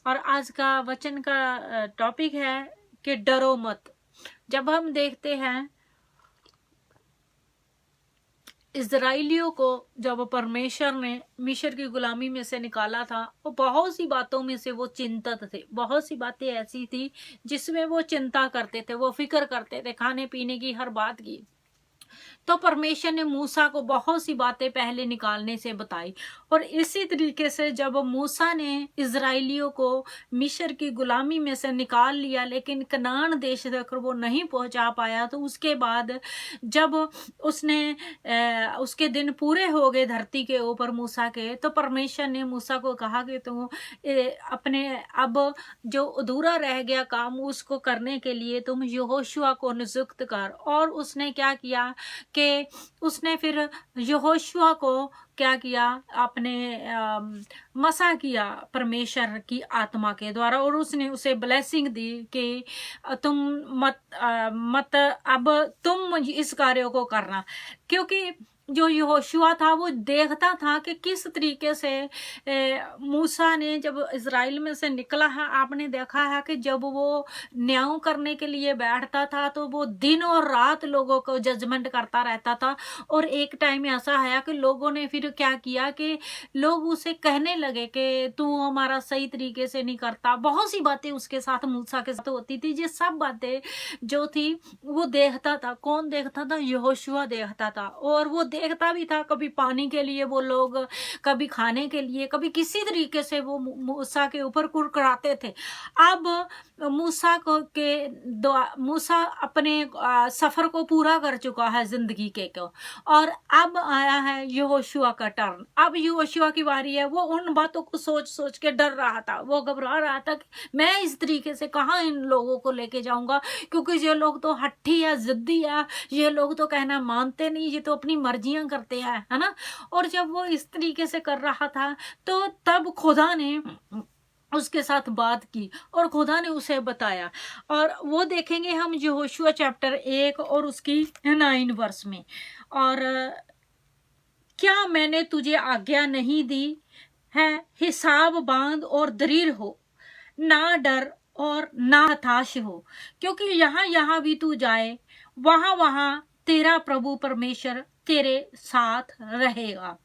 और आज का वचन का टॉपिक है कि डरो मत। जब हम देखते हैं इज़राइलियों को, जब परमेश्वर ने मिस्र की गुलामी में से निकाला था, वो बहुत सी बातों में से वो चिंतित थे। बहुत सी बातें ऐसी थी जिसमें वो चिंता करते थे, वो फिक्र करते थे, खाने पीने की, हर बात की। तो परमेश्वर ने मूसा को बहुत सी बातें पहले निकालने से बताई। और इसी तरीके से जब मूसा ने इज़राइलियों को मिस्र की गुलामी में से निकाल लिया, लेकिन कनान देश तक वो नहीं पहुंचा पाया, तो उसके बाद जब उसके दिन पूरे हो गए धरती के ऊपर मूसा के, तो परमेश्वर ने मूसा को कहा कि तुम अपने अब जो अधूरा रह गया काम, उसको करने के लिए तुम यहोशुआ को नियुक्त कर। और उसने क्या किया कि उसने फिर यहोशुआ को क्या किया, अपने मसा किया परमेश्वर की आत्मा के द्वारा, और उसने उसे ब्लेसिंग दी कि तुम मत अब तुम इस कार्य को करना। क्योंकि जो यहोशुआ था वो देखता था कि किस तरीके से मूसा ने जब इज़राइल में से निकला है, आपने देखा है कि जब वो न्याय करने के लिए बैठता था, तो वो दिन और रात लोगों को जजमेंट करता रहता था। और एक टाइम ऐसा आया कि लोगों ने फिर क्या किया कि लोग उसे कहने लगे कि तू हमारा सही तरीके से नहीं करता। बहुत सी बातें उसके साथ, मूसा के साथ होती थी। ये सब बातें जो थी वो देखता था। कौन देखता था? यहोशुआ देखता था। और वो देखता भी था, कभी पानी के लिए वो लोग, कभी खाने के लिए, कभी किसी तरीके से वो मूसा के ऊपर कुरकुराते थे। अब मूसा अपने सफर को पूरा कर चुका है जिंदगी के को, और अब आया है यहोशुआ का टर्न। अब यहोशुआ की बारी है। वो उन बातों को सोच सोच के डर रहा था, वो घबरा रहा था कि मैं इस तरीके से कहाँ इन लोगों को लेके जाऊंगा, क्योंकि ये लोग तो हट्टी है, जिद्दी है, ये लोग तो कहना मानते नहीं, ये तो अपनी मर्जियां करते हैं, है ना। और जब वो इस तरीके से कर रहा था, तो तब खुदा ने उसके साथ बात की और खुदा ने उसे बताया। और वो देखेंगे हम यहोशुआ चैप्टर 1 और उसकी 9 वर्ष में। और क्या मैंने तुझे आज्ञा नहीं दी है, हिसाब बांध और दृढ़ हो, ना डर और ना हताश हो, क्योंकि यहाँ भी तू जाए, वहां तेरा प्रभु परमेश्वर तेरे साथ रहेगा।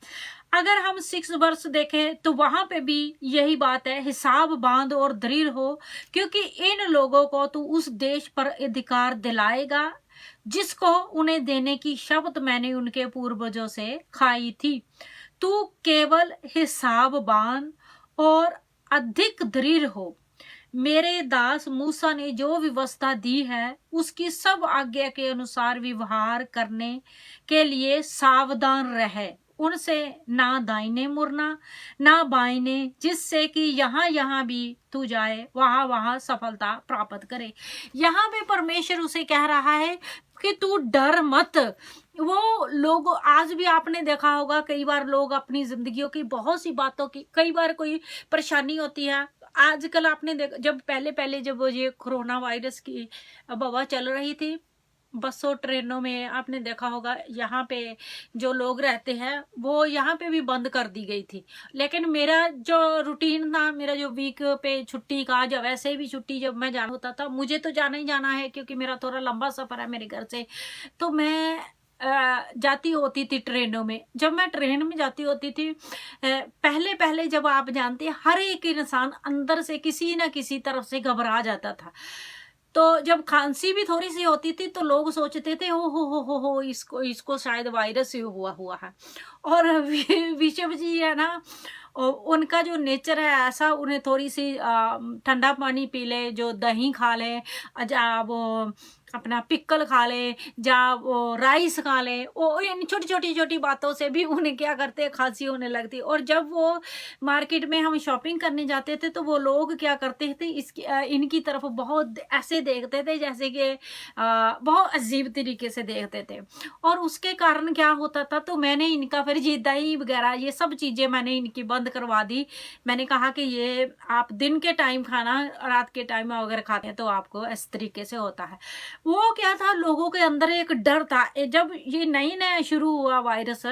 अगर हम 6 वर्ष देखें तो वहां पे भी यही बात है, हिसाब बांध और दृढ़ हो, क्योंकि इन लोगों को तू उस देश पर अधिकार दिलाएगा जिसको उन्हें देने की शपथ मैंने उनके पूर्वजों से खाई थी। तू केवल हिसाब बांध और अधिक दृढ़ हो। मेरे दास मूसा ने जो व्यवस्था दी है, उसकी सब आज्ञा के अनुसार व्यवहार करने के लिए सावधान रहे। उनसे ना दाहिने मुड़ना ना बाइने, जिससे कि यहाँ भी तू जाए, वहां सफलता प्राप्त करे। यहाँ पे परमेश्वर उसे कह रहा है कि तू डर मत। वो लोग आज भी आपने देखा होगा, कई बार लोग अपनी जिंदगियों की बहुत सी बातों की, कई बार कोई परेशानी होती है। आजकल आपने देखा, जब पहले जब ये कोरोना वायरस की वबा चल रही थी, बसों ट्रेनों में आपने देखा होगा, यहाँ पे जो लोग रहते हैं वो यहाँ पे भी बंद कर दी गई थी। लेकिन मेरा जो रूटीन था, मेरा जो वीक पे छुट्टी का, जब वैसे भी छुट्टी जब मैं जाना होता था, मुझे तो जाना ही जाना है क्योंकि मेरा थोड़ा लंबा सफर है मेरे घर से, तो मैं जाती होती थी ट्रेनों में। जब मैं ट्रेन में जाती होती थी, पहले पहले जब आप जानते हैं हर एक इंसान अंदर से किसी ना किसी तरफ से घबरा जाता था। तो जब खांसी भी थोड़ी सी होती थी तो लोग सोचते थे हो इसको इसको शायद वायरस ही हुआ हुआ है। और विशव जी है ना, उनका जो नेचर है ऐसा, उन्हें थोड़ी सी ठंडा पानी पी ले, जो दही खा ले, या वो अपना पिक्कल खा ले, या वो राइस खा ले, वो इन छोटी छोटी बातों से भी उन्हें क्या करते हैं, खांसी होने लगती। और जब वो मार्केट में हम शॉपिंग करने जाते थे तो वो लोग क्या करते थे, इसकी इनकी तरफ बहुत ऐसे देखते थे जैसे कि बहुत अजीब तरीके से देखते थे। और उसके कारण क्या होता था, तो मैंने इनका फिर ये दही वगैरह ये सब चीज़ें मैंने इनकी बंद करवा दी। मैंने कहा कि ये आप दिन के टाइम खाना, रात के टाइम अगर खाते हैं तो आपको इस तरीके से होता है। वो क्या था, लोगों के अंदर एक डर था। जब ये नई नया शुरू हुआ वायरस,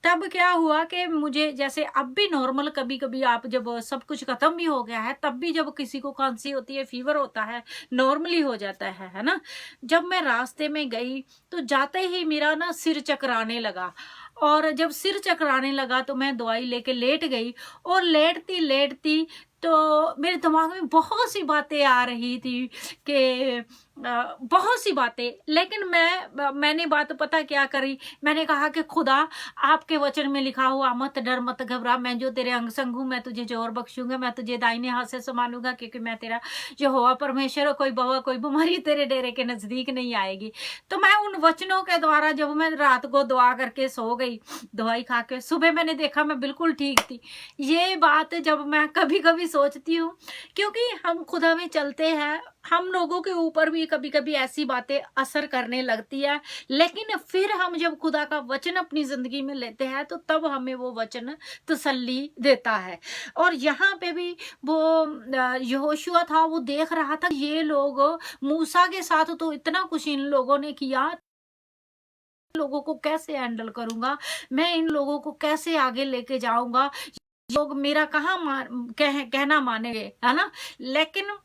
तब क्या हुआ कि मुझे जैसे अब भी नॉर्मल, कभी कभी आप जब सब कुछ खत्म भी हो गया है तब भी जब किसी को खांसी होती है, फीवर होता है, नॉर्मली हो जाता है ना। जब मैं रास्ते में गई तो जाते ही मेरा ना सिर चकराने लगा, और जब सिर चकराने लगा तो मैं दवाई लेके लेट गई। और लेटती लेटती तो मेरे दिमाग में बहुत सी बातें आ रही थी कि बहुत सी बातें। लेकिन मैंने बात पता क्या करी, मैंने कहा कि खुदा, आपके वचन में लिखा हुआ मत डर मत घबरा, मैं जो तेरे अंग संग हूँ, मैं तुझे जोर बख्शूंगा, मैं तुझे दाहिने हाथ से संभालूंगा, क्योंकि मैं तेरा यहोवा परमेश्वर, कोई बवा कोई बीमारी तेरे डेरे के नजदीक नहीं आएगी। तो मैं उन वचनों के द्वारा जब मैं रात को दुआ करके सो गई, दवाई खा के, सुबह मैंने देखा मैं बिल्कुल ठीक थी। ये बात जब मैं कभी कभी सोचती हूँ, क्योंकि हम खुदा में चलते हैं, हम लोगों के ऊपर भी कभी कभी ऐसी बातें असर करने लगती है, लेकिन फिर हम जब खुदा का वचन अपनी जिंदगी में लेते हैं तो तब हमें वो वचन तसल्ली देता है। और यहाँ पे भी वो यहोशुआ था, वो देख रहा था ये लोग, मूसा के साथ तो इतना कुछ इन लोगों ने किया, लोगों को कैसे हैंडल करूंगा, मैं इन लोगों को कैसे आगे लेके जाऊंगा, लोग मेरा कहाँ कहना मानेंगे, है ना। लेकिन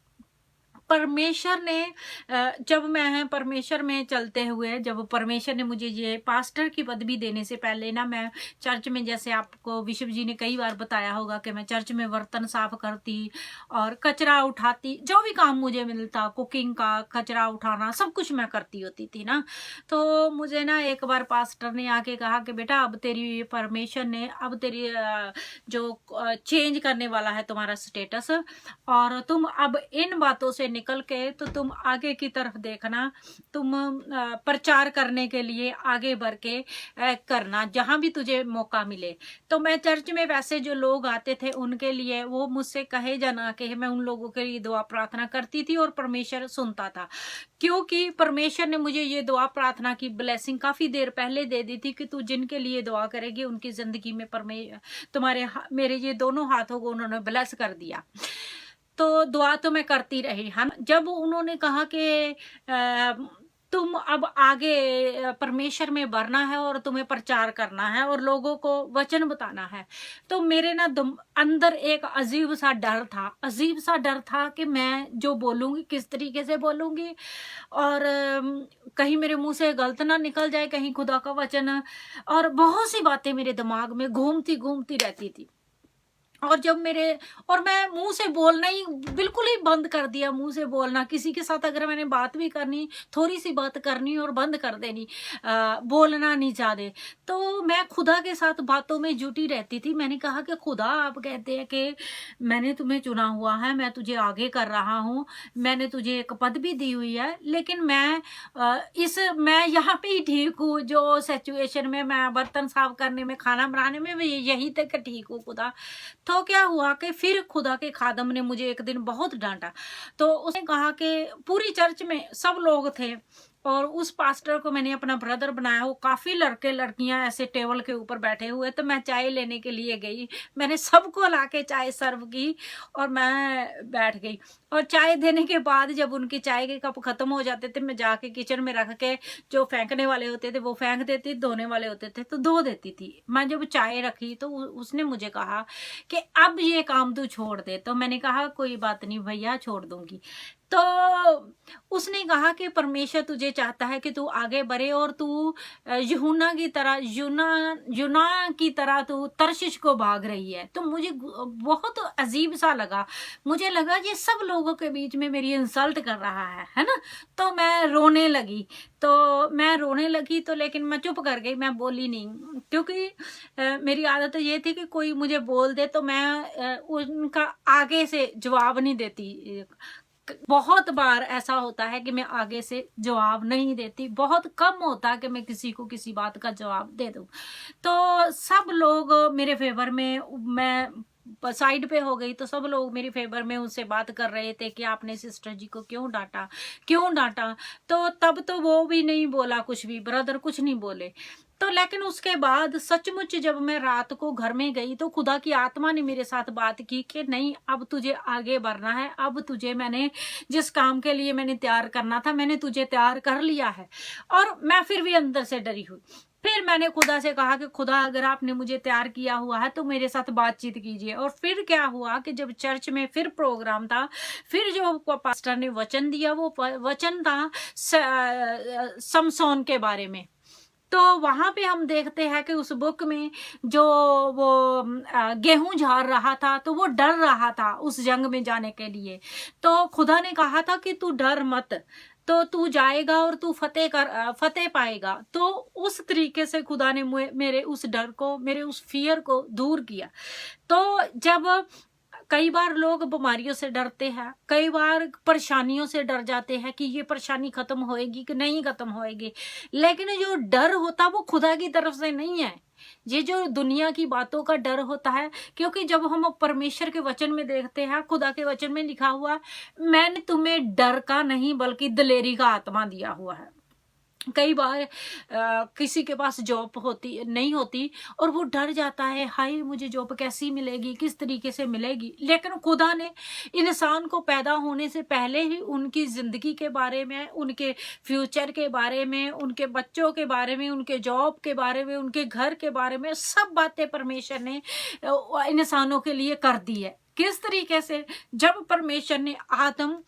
परमेश्वर ने जब मैं परमेश्वर में चलते हुए, जब परमेश्वर ने मुझे ये पास्टर की पदवी देने से पहले ना, मैं चर्च में, जैसे आपको विशव जी ने कई बार बताया होगा कि मैं चर्च में बर्तन साफ करती और कचरा उठाती, जो भी काम मुझे मिलता, कुकिंग का, कचरा उठाना, सब कुछ मैं करती होती थी ना। तो मुझे ना एक बार पास्टर ने आके कहा कि बेटा, अब तेरी परमेश्वर ने, अब तेरी जो चेंज करने वाला है तुम्हारा स्टेटस, और तुम अब इन बातों से निकल के तो तुम आगे की तरफ देखना, तुम प्रचार करने के लिए आगे बढ़ के करना, जहां भी तुझे मौका मिले। तो मैं चर्च में वैसे जो लोग आते थे उनके लिए, वो मुझसे कहे जाना कि मैं उन लोगों के लिए दुआ प्रार्थना करती थी और परमेश्वर सुनता था, क्योंकि परमेश्वर ने मुझे ये दुआ प्रार्थना की ब्लेसिंग काफी देर पहले दे दी थी कि तू जिनके लिए दुआ करेगी उनकी जिंदगी में तुम्हारे मेरे ये दोनों हाथों को उन्होंने ब्लेस कर दिया। तो दुआ तो मैं करती रही, है ना। जब उन्होंने कहा कि तुम अब आगे परमेश्वर में बढ़ना है और तुम्हें प्रचार करना है और लोगों को वचन बताना है, तो मेरे ना अंदर एक अजीब सा डर था, अजीब सा डर था कि मैं जो बोलूंगी किस तरीके से बोलूंगी, और कहीं मेरे मुंह से गलत ना निकल जाए, कहीं खुदा का वचन, और बहुत सी बातें मेरे दिमाग में घूमती घूमती रहती थी। और जब मैं मुंह से बोलना ही बिल्कुल ही बंद कर दिया, मुंह से बोलना, किसी के साथ अगर मैंने बात भी करनी, थोड़ी सी बात करनी और बंद कर देनी, बोलना नहीं चाहते। तो मैं खुदा के साथ बातों में जुटी रहती थी। मैंने कहा कि खुदा, आप कहते हैं कि मैंने तुम्हें चुना हुआ है, मैं तुझे आगे कर रहा हूँ, मैंने तुझे एक पद भी दी हुई है, लेकिन मैं यहाँ पे ही ठीक हूँ, जो सिचुएशन में मैं बर्तन साफ करने में, खाना बनाने में यही तक ठीक हूँ खुदा। तो क्या हुआ कि फिर खुदा के खादम ने मुझे एक दिन बहुत डांटा। तो उसने कहा कि पूरी चर्च में सब लोग थे, और उस पास्टर को मैंने अपना ब्रदर बनाया। वो काफ़ी लड़के लड़कियां ऐसे टेबल के ऊपर बैठे हुए, तो मैं चाय लेने के लिए गई। मैंने सबको लाके चाय सर्व की और मैं बैठ गई। और चाय देने के बाद जब उनकी चाय के कप खत्म हो जाते थे, मैं जाके किचन में रख के, जो फेंकने वाले होते थे वो फेंक देती, धोने वाले होते थे तो धो देती थी। मैं जब चाय रखी तो उसने मुझे कहा कि अब ये काम तू छोड़ दे। तो मैंने कहा कोई बात नहीं भैया, छोड़ दूंगी। तो उसने कहा कि परमेश्वर तुझे चाहता है कि तू आगे बढ़े और तू यूहन्ना की तरह, यूना की तरह तू तर्शिश को भाग रही है। तो मुझे बहुत अजीब सा लगा। मुझे लगा ये सब लोगों के बीच में मेरी इंसल्ट कर रहा है ना। तो मैं रोने लगी। तो लेकिन मैं चुप कर गई, मैं बोली नहीं, क्योंकि मेरी आदत ये थी कि कोई मुझे बोल दे तो मैं उनका आगे से जवाब नहीं देती। बहुत बार ऐसा होता है कि मैं आगे से जवाब नहीं देती, बहुत कम होता है कि मैं किसी को किसी बात का जवाब दे दूं। तो सब लोग मेरे फेवर में, मैं साइड पे हो गई तो सब लोग मेरी फेवर में उनसे बात कर रहे थे कि आपने सिस्टर जी को क्यों डांटा। तो तब तो वो भी नहीं बोला कुछ भी, ब्रदर कुछ नहीं बोले। तो लेकिन उसके बाद सचमुच जब मैं रात को घर में गई तो खुदा की आत्मा ने मेरे साथ बात की कि नहीं, अब तुझे आगे बढ़ना है, अब तुझे मैंने जिस काम के लिए मैंने तैयार करना था मैंने तुझे तैयार कर लिया है। और मैं फिर भी अंदर से डरी हुई। फिर मैंने खुदा से कहा कि खुदा अगर आपने मुझे तैयार किया हुआ है तो मेरे साथ बातचीत कीजिए। और फिर क्या हुआ कि जब चर्च में फिर प्रोग्राम था, फिर जो पास्टर ने वचन दिया वो वचन था समसोन के बारे में। तो वहां पे हम देखते हैं कि उस बुक में जो वो गेहूं झाड़ रहा था तो वो डर रहा था उस जंग में जाने के लिए। तो खुदा ने कहा था कि तू डर मत, तो तू जाएगा और तू फतेह पाएगा। तो उस तरीके से खुदा ने मेरे उस डर को, मेरे उस फियर को दूर किया। तो जब कई बार लोग बीमारियों से डरते हैं, कई बार परेशानियों से डर जाते हैं कि ये परेशानी खत्म होएगी कि नहीं खत्म होएगी, लेकिन जो डर होता वो खुदा की तरफ से नहीं है, ये जो दुनिया की बातों का डर होता है। क्योंकि जब हम परमेश्वर के वचन में देखते हैं, खुदा के वचन में लिखा हुआ, मैंने तुम्हें डर का नहीं बल्कि दिलेरी का आत्मा दिया हुआ है। कई बार किसी के पास जॉब नहीं होती और वो डर जाता है, हाय मुझे जॉब कैसी मिलेगी, किस तरीके से मिलेगी। लेकिन खुदा ने इंसान को पैदा होने से पहले ही उनकी जिंदगी के बारे में, उनके फ्यूचर के बारे में, उनके बच्चों के बारे में, उनके जॉब के बारे में, उनके घर के बारे में सब बातें परमेश्वर ने इंसानों के लिए कर दी है। किस तरीके से? जब परमेश्वर ने आदम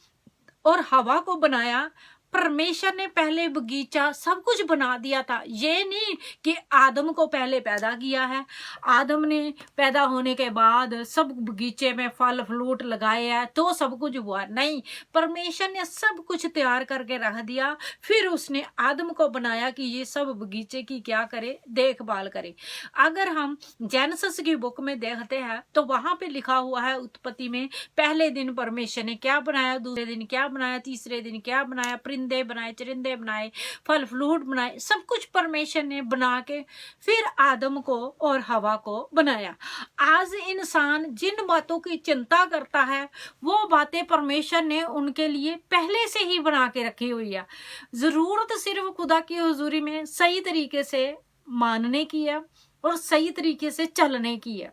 और हवा को बनाया, परमेश्वर ने पहले बगीचा सब कुछ बना दिया था। ये नहीं कि आदम को पहले पैदा किया है, आदम ने पैदा होने के बाद सब बगीचे में फल फ्रूट लगाए हैं तो सब कुछ हुआ, नहीं। परमेश्वर ने सब कुछ तैयार करके रख दिया, फिर उसने आदम को बनाया कि ये सब बगीचे की क्या करे, देखभाल करे। अगर हम जेनेसिस की बुक में देखते हैं तो वहां पे लिखा हुआ है उत्पत्ति में, पहले दिन परमेश्वर ने क्या बनाया, दूसरे दिन क्या बनाया, तीसरे दिन क्या बनाया, परिंदे बनाए, चरिंदे बनाए, फल फ्रूट बनाए, सब कुछ परमेश्वर ने बना के फिर आदम को और हवा को बनाया। आज इंसान जिन बातों की चिंता करता है वो बातें परमेश्वर ने उनके लिए पहले से ही बना के रखी हुई है। जरूरत सिर्फ खुदा की हुजूरी में सही तरीके से मानने की है और सही तरीके से चलने की है।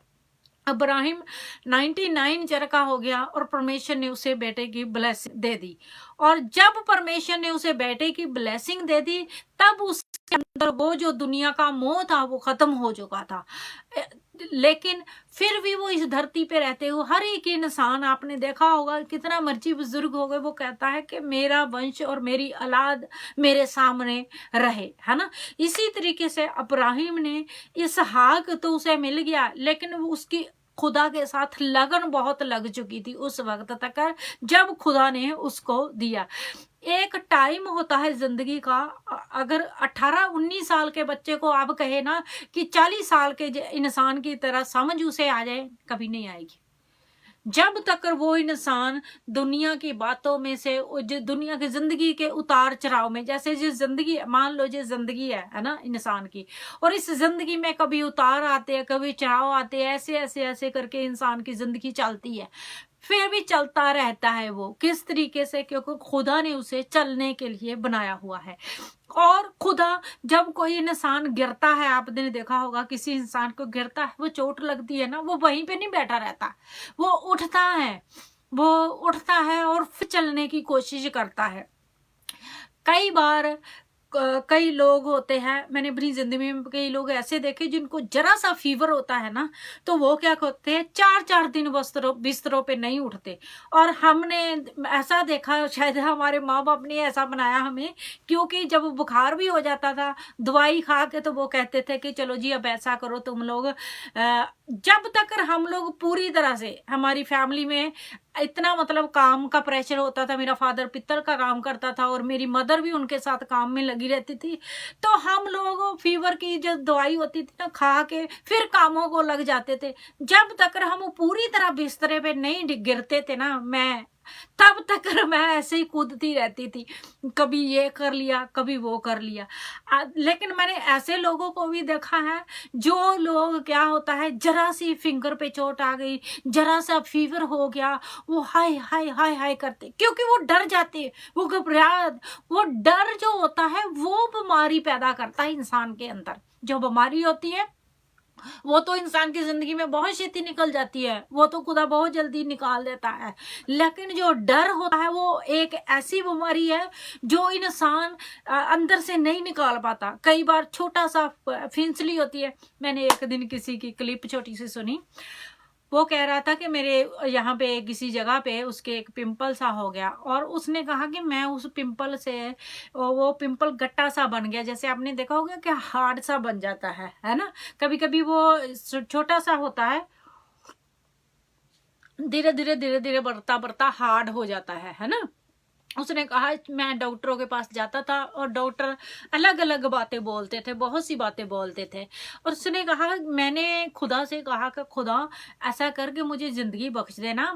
अब्राहिम 99 ईयर का हो गया और परमेश्वर ने उसे बेटे की ब्लेसिंग दे दी। और जब परमेश्वर ने उसे बेटे की ब्लेसिंग दे दी तब उसके अंदर वो जो दुनिया का मोह था वो खत्म हो चुका था। लेकिन फिर भी वो इस धरती पे रहते हुए हर एक इंसान, आपने देखा होगा कितना मर्जी बुजुर्ग हो गए, वो कहता है कि मेरा वंश और मेरी औलाद मेरे सामने रहे, है ना। इसी तरीके से अब्राहिम ने इसहाक तो उसे मिल गया, लेकिन वो उसकी खुदा के साथ लगन बहुत लग चुकी थी उस वक्त तक जब खुदा ने उसको दिया। एक टाइम होता है जिंदगी का, अगर 18-19 साल के बच्चे को आप कहे ना कि 40 साल के इंसान की तरह समझ उसे आ जाए, कभी नहीं आएगी। जब तक वो इंसान दुनिया की बातों में से, दुनिया की जिंदगी के उतार चढ़ाव में, जैसे जिस जिंदगी, मान लो जिस जिंदगी है ना इंसान की, और इस जिंदगी में कभी उतार आते हैं, कभी चढ़ाव आते हैं, ऐसे ऐसे ऐसे करके इंसान की जिंदगी चलती है। फिर भी चलता रहता है वो। किस तरीके से? क्योंकि खुदा ने उसे चलने के लिए बनाया हुआ है। और खुदा, जब कोई इंसान गिरता है, आपने देखा होगा किसी इंसान को गिरता है, वो चोट लगती है ना, वो वहीं पे नहीं बैठा रहता, वो उठता है, वो उठता है और फिर चलने की कोशिश करता है। कई बार कई लोग होते हैं, मैंने अपनी जिंदगी में कई लोग ऐसे देखे जिनको जरा सा फीवर होता है ना, तो वो क्या करते हैं, 4-4 दिन बिस्तरों पे नहीं उठते। और हमने ऐसा देखा, शायद हमारे माँ बाप ने ऐसा बनाया हमें, क्योंकि जब बुखार भी हो जाता था दवाई खा के, तो वो कहते थे कि चलो जी अब ऐसा करो तुम लोग, जब तक हम लोग पूरी तरह से, हमारी फैमिली में इतना मतलब काम का प्रेशर होता था, मेरा फादर पित्तल का काम करता था और मेरी मदर भी उनके साथ काम में लगी रहती थी, तो हम लोग फीवर की जो दवाई होती थी ना, खा के फिर कामों को लग जाते थे। जब तक हम पूरी तरह बिस्तरे पे नहीं गिरते थे ना, मैं तब तक मैं ऐसे ही कूदती रहती थी, कभी ये कर लिया, कभी वो कर लिया। लेकिन मैंने ऐसे लोगों को भी देखा है, जो लोग क्या होता है, जरा सी फिंगर पे चोट आ गई, जरा सा फीवर हो गया, वो हाय हाय हाय हाय करते, क्योंकि वो डर जाते, वो घबरा, वो डर जो होता है वो बीमारी पैदा करता है इंसान के अंदर। जो बीमारी होती है वो तो इंसान की जिंदगी में बहुत छेती निकल जाती है, वो तो खुदा बहुत जल्दी निकाल देता है, लेकिन जो डर होता है वो एक ऐसी बीमारी है जो इंसान अंदर से नहीं निकाल पाता। कई बार छोटा सा फिंसली होती है। मैंने एक दिन किसी की क्लिप छोटी सी सुनी, वो कह रहा था कि मेरे यहाँ पे किसी जगह पे उसके एक पिंपल सा हो गया, और उसने कहा कि मैं उस पिंपल से, वो पिंपल गट्टा सा बन गया, जैसे आपने देखा होगा कि हार्ड सा बन जाता है ना, कभी कभी वो छोटा सा होता है, धीरे धीरे धीरे धीरे बढ़ता बढ़ता हार्ड हो जाता है ना। उसने कहा मैं डॉक्टरों के पास जाता था और डॉक्टर अलग अलग बातें बोलते थे, बहुत सी बातें बोलते थे, और उसने कहा, मैंने खुदा से कहा कि खुदा ऐसा करके मुझे जिंदगी बख्श देना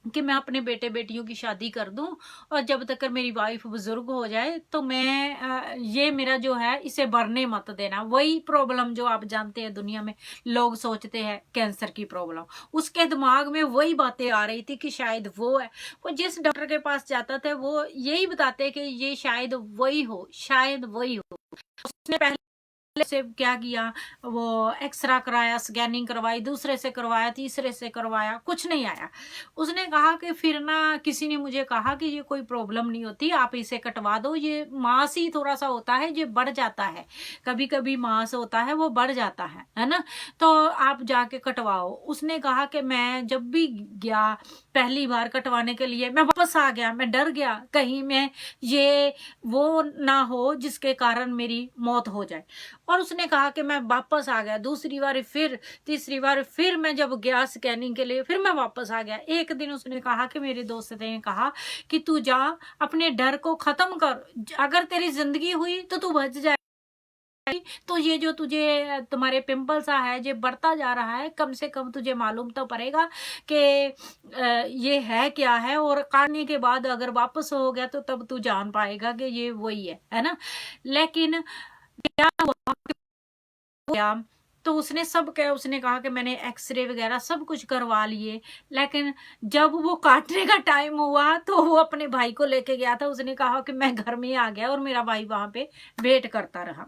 कि मैं अपने बेटे बेटियों की शादी कर दूं, और जब तक मेरी वाइफ बुजुर्ग हो जाए तो मैं ये मेरा जो है इसे बढ़ने मत देना। वही प्रॉब्लम जो आप जानते हैं दुनिया में लोग सोचते हैं कैंसर की प्रॉब्लम, उसके दिमाग में वही बातें आ रही थी कि शायद वो है। वो जिस डॉक्टर के पास जाता था वो यही बताते कि ये शायद वही हो, शायद वही हो। उसने पहले से क्या किया, वो एक्सरा कराया, स्कैनिंग करवाई, दूसरे से करवाया, तीसरे से करवाया, कुछ नहीं आया। उसने कहा कि फिर ना किसी ने मुझे कहा कि ये कोई प्रॉब्लम नहीं होती, आप इसे कटवा दो, ये मांस ही थोड़ा सा होता है, ये बढ़ जाता है, कभी कभी मांस होता है वो बढ़ जाता है ना, तो आप जाके कटवाओ। उसने कहा कि मैं जब भी गया पहली बार कटवाने के लिए, मैं वापस आ गया, मैं डर गया कहीं मैं ये वो ना हो जिसके कारण मेरी मौत हो जाए। और उसने कहा कि मैं वापस आ गया, दूसरी बार फिर, तीसरी बार फिर मैं जब गया स्कैनिंग के लिए, फिर मैं वापस आ गया। एक दिन उसने कहा कि मेरे दोस्त ने कहा कि तू जा, अपने डर को खत्म कर, अगर तेरी जिंदगी हुई तो तू बच जाए, तो ये जो तुझे तुम्हारे पिंपल सा है ये बढ़ता जा रहा है, कम से कम तुझे मालूम तो पड़ेगा कि ये है क्या है, और काटने के बाद अगर वापस हो गया तो तब तू जान पाएगा कि ये वही है ना। लेकिन क्या हुआ, तो उसने सब क्या, उसने कहा कि मैंने एक्सरे वगैरह सब कुछ करवा लिए, लेकिन जब वो काटने का टाइम हुआ तो वो अपने भाई को लेके गया था। उसने कहा कि मैं घर में आ गया और मेरा भाई वहां पे वेट करता रहा।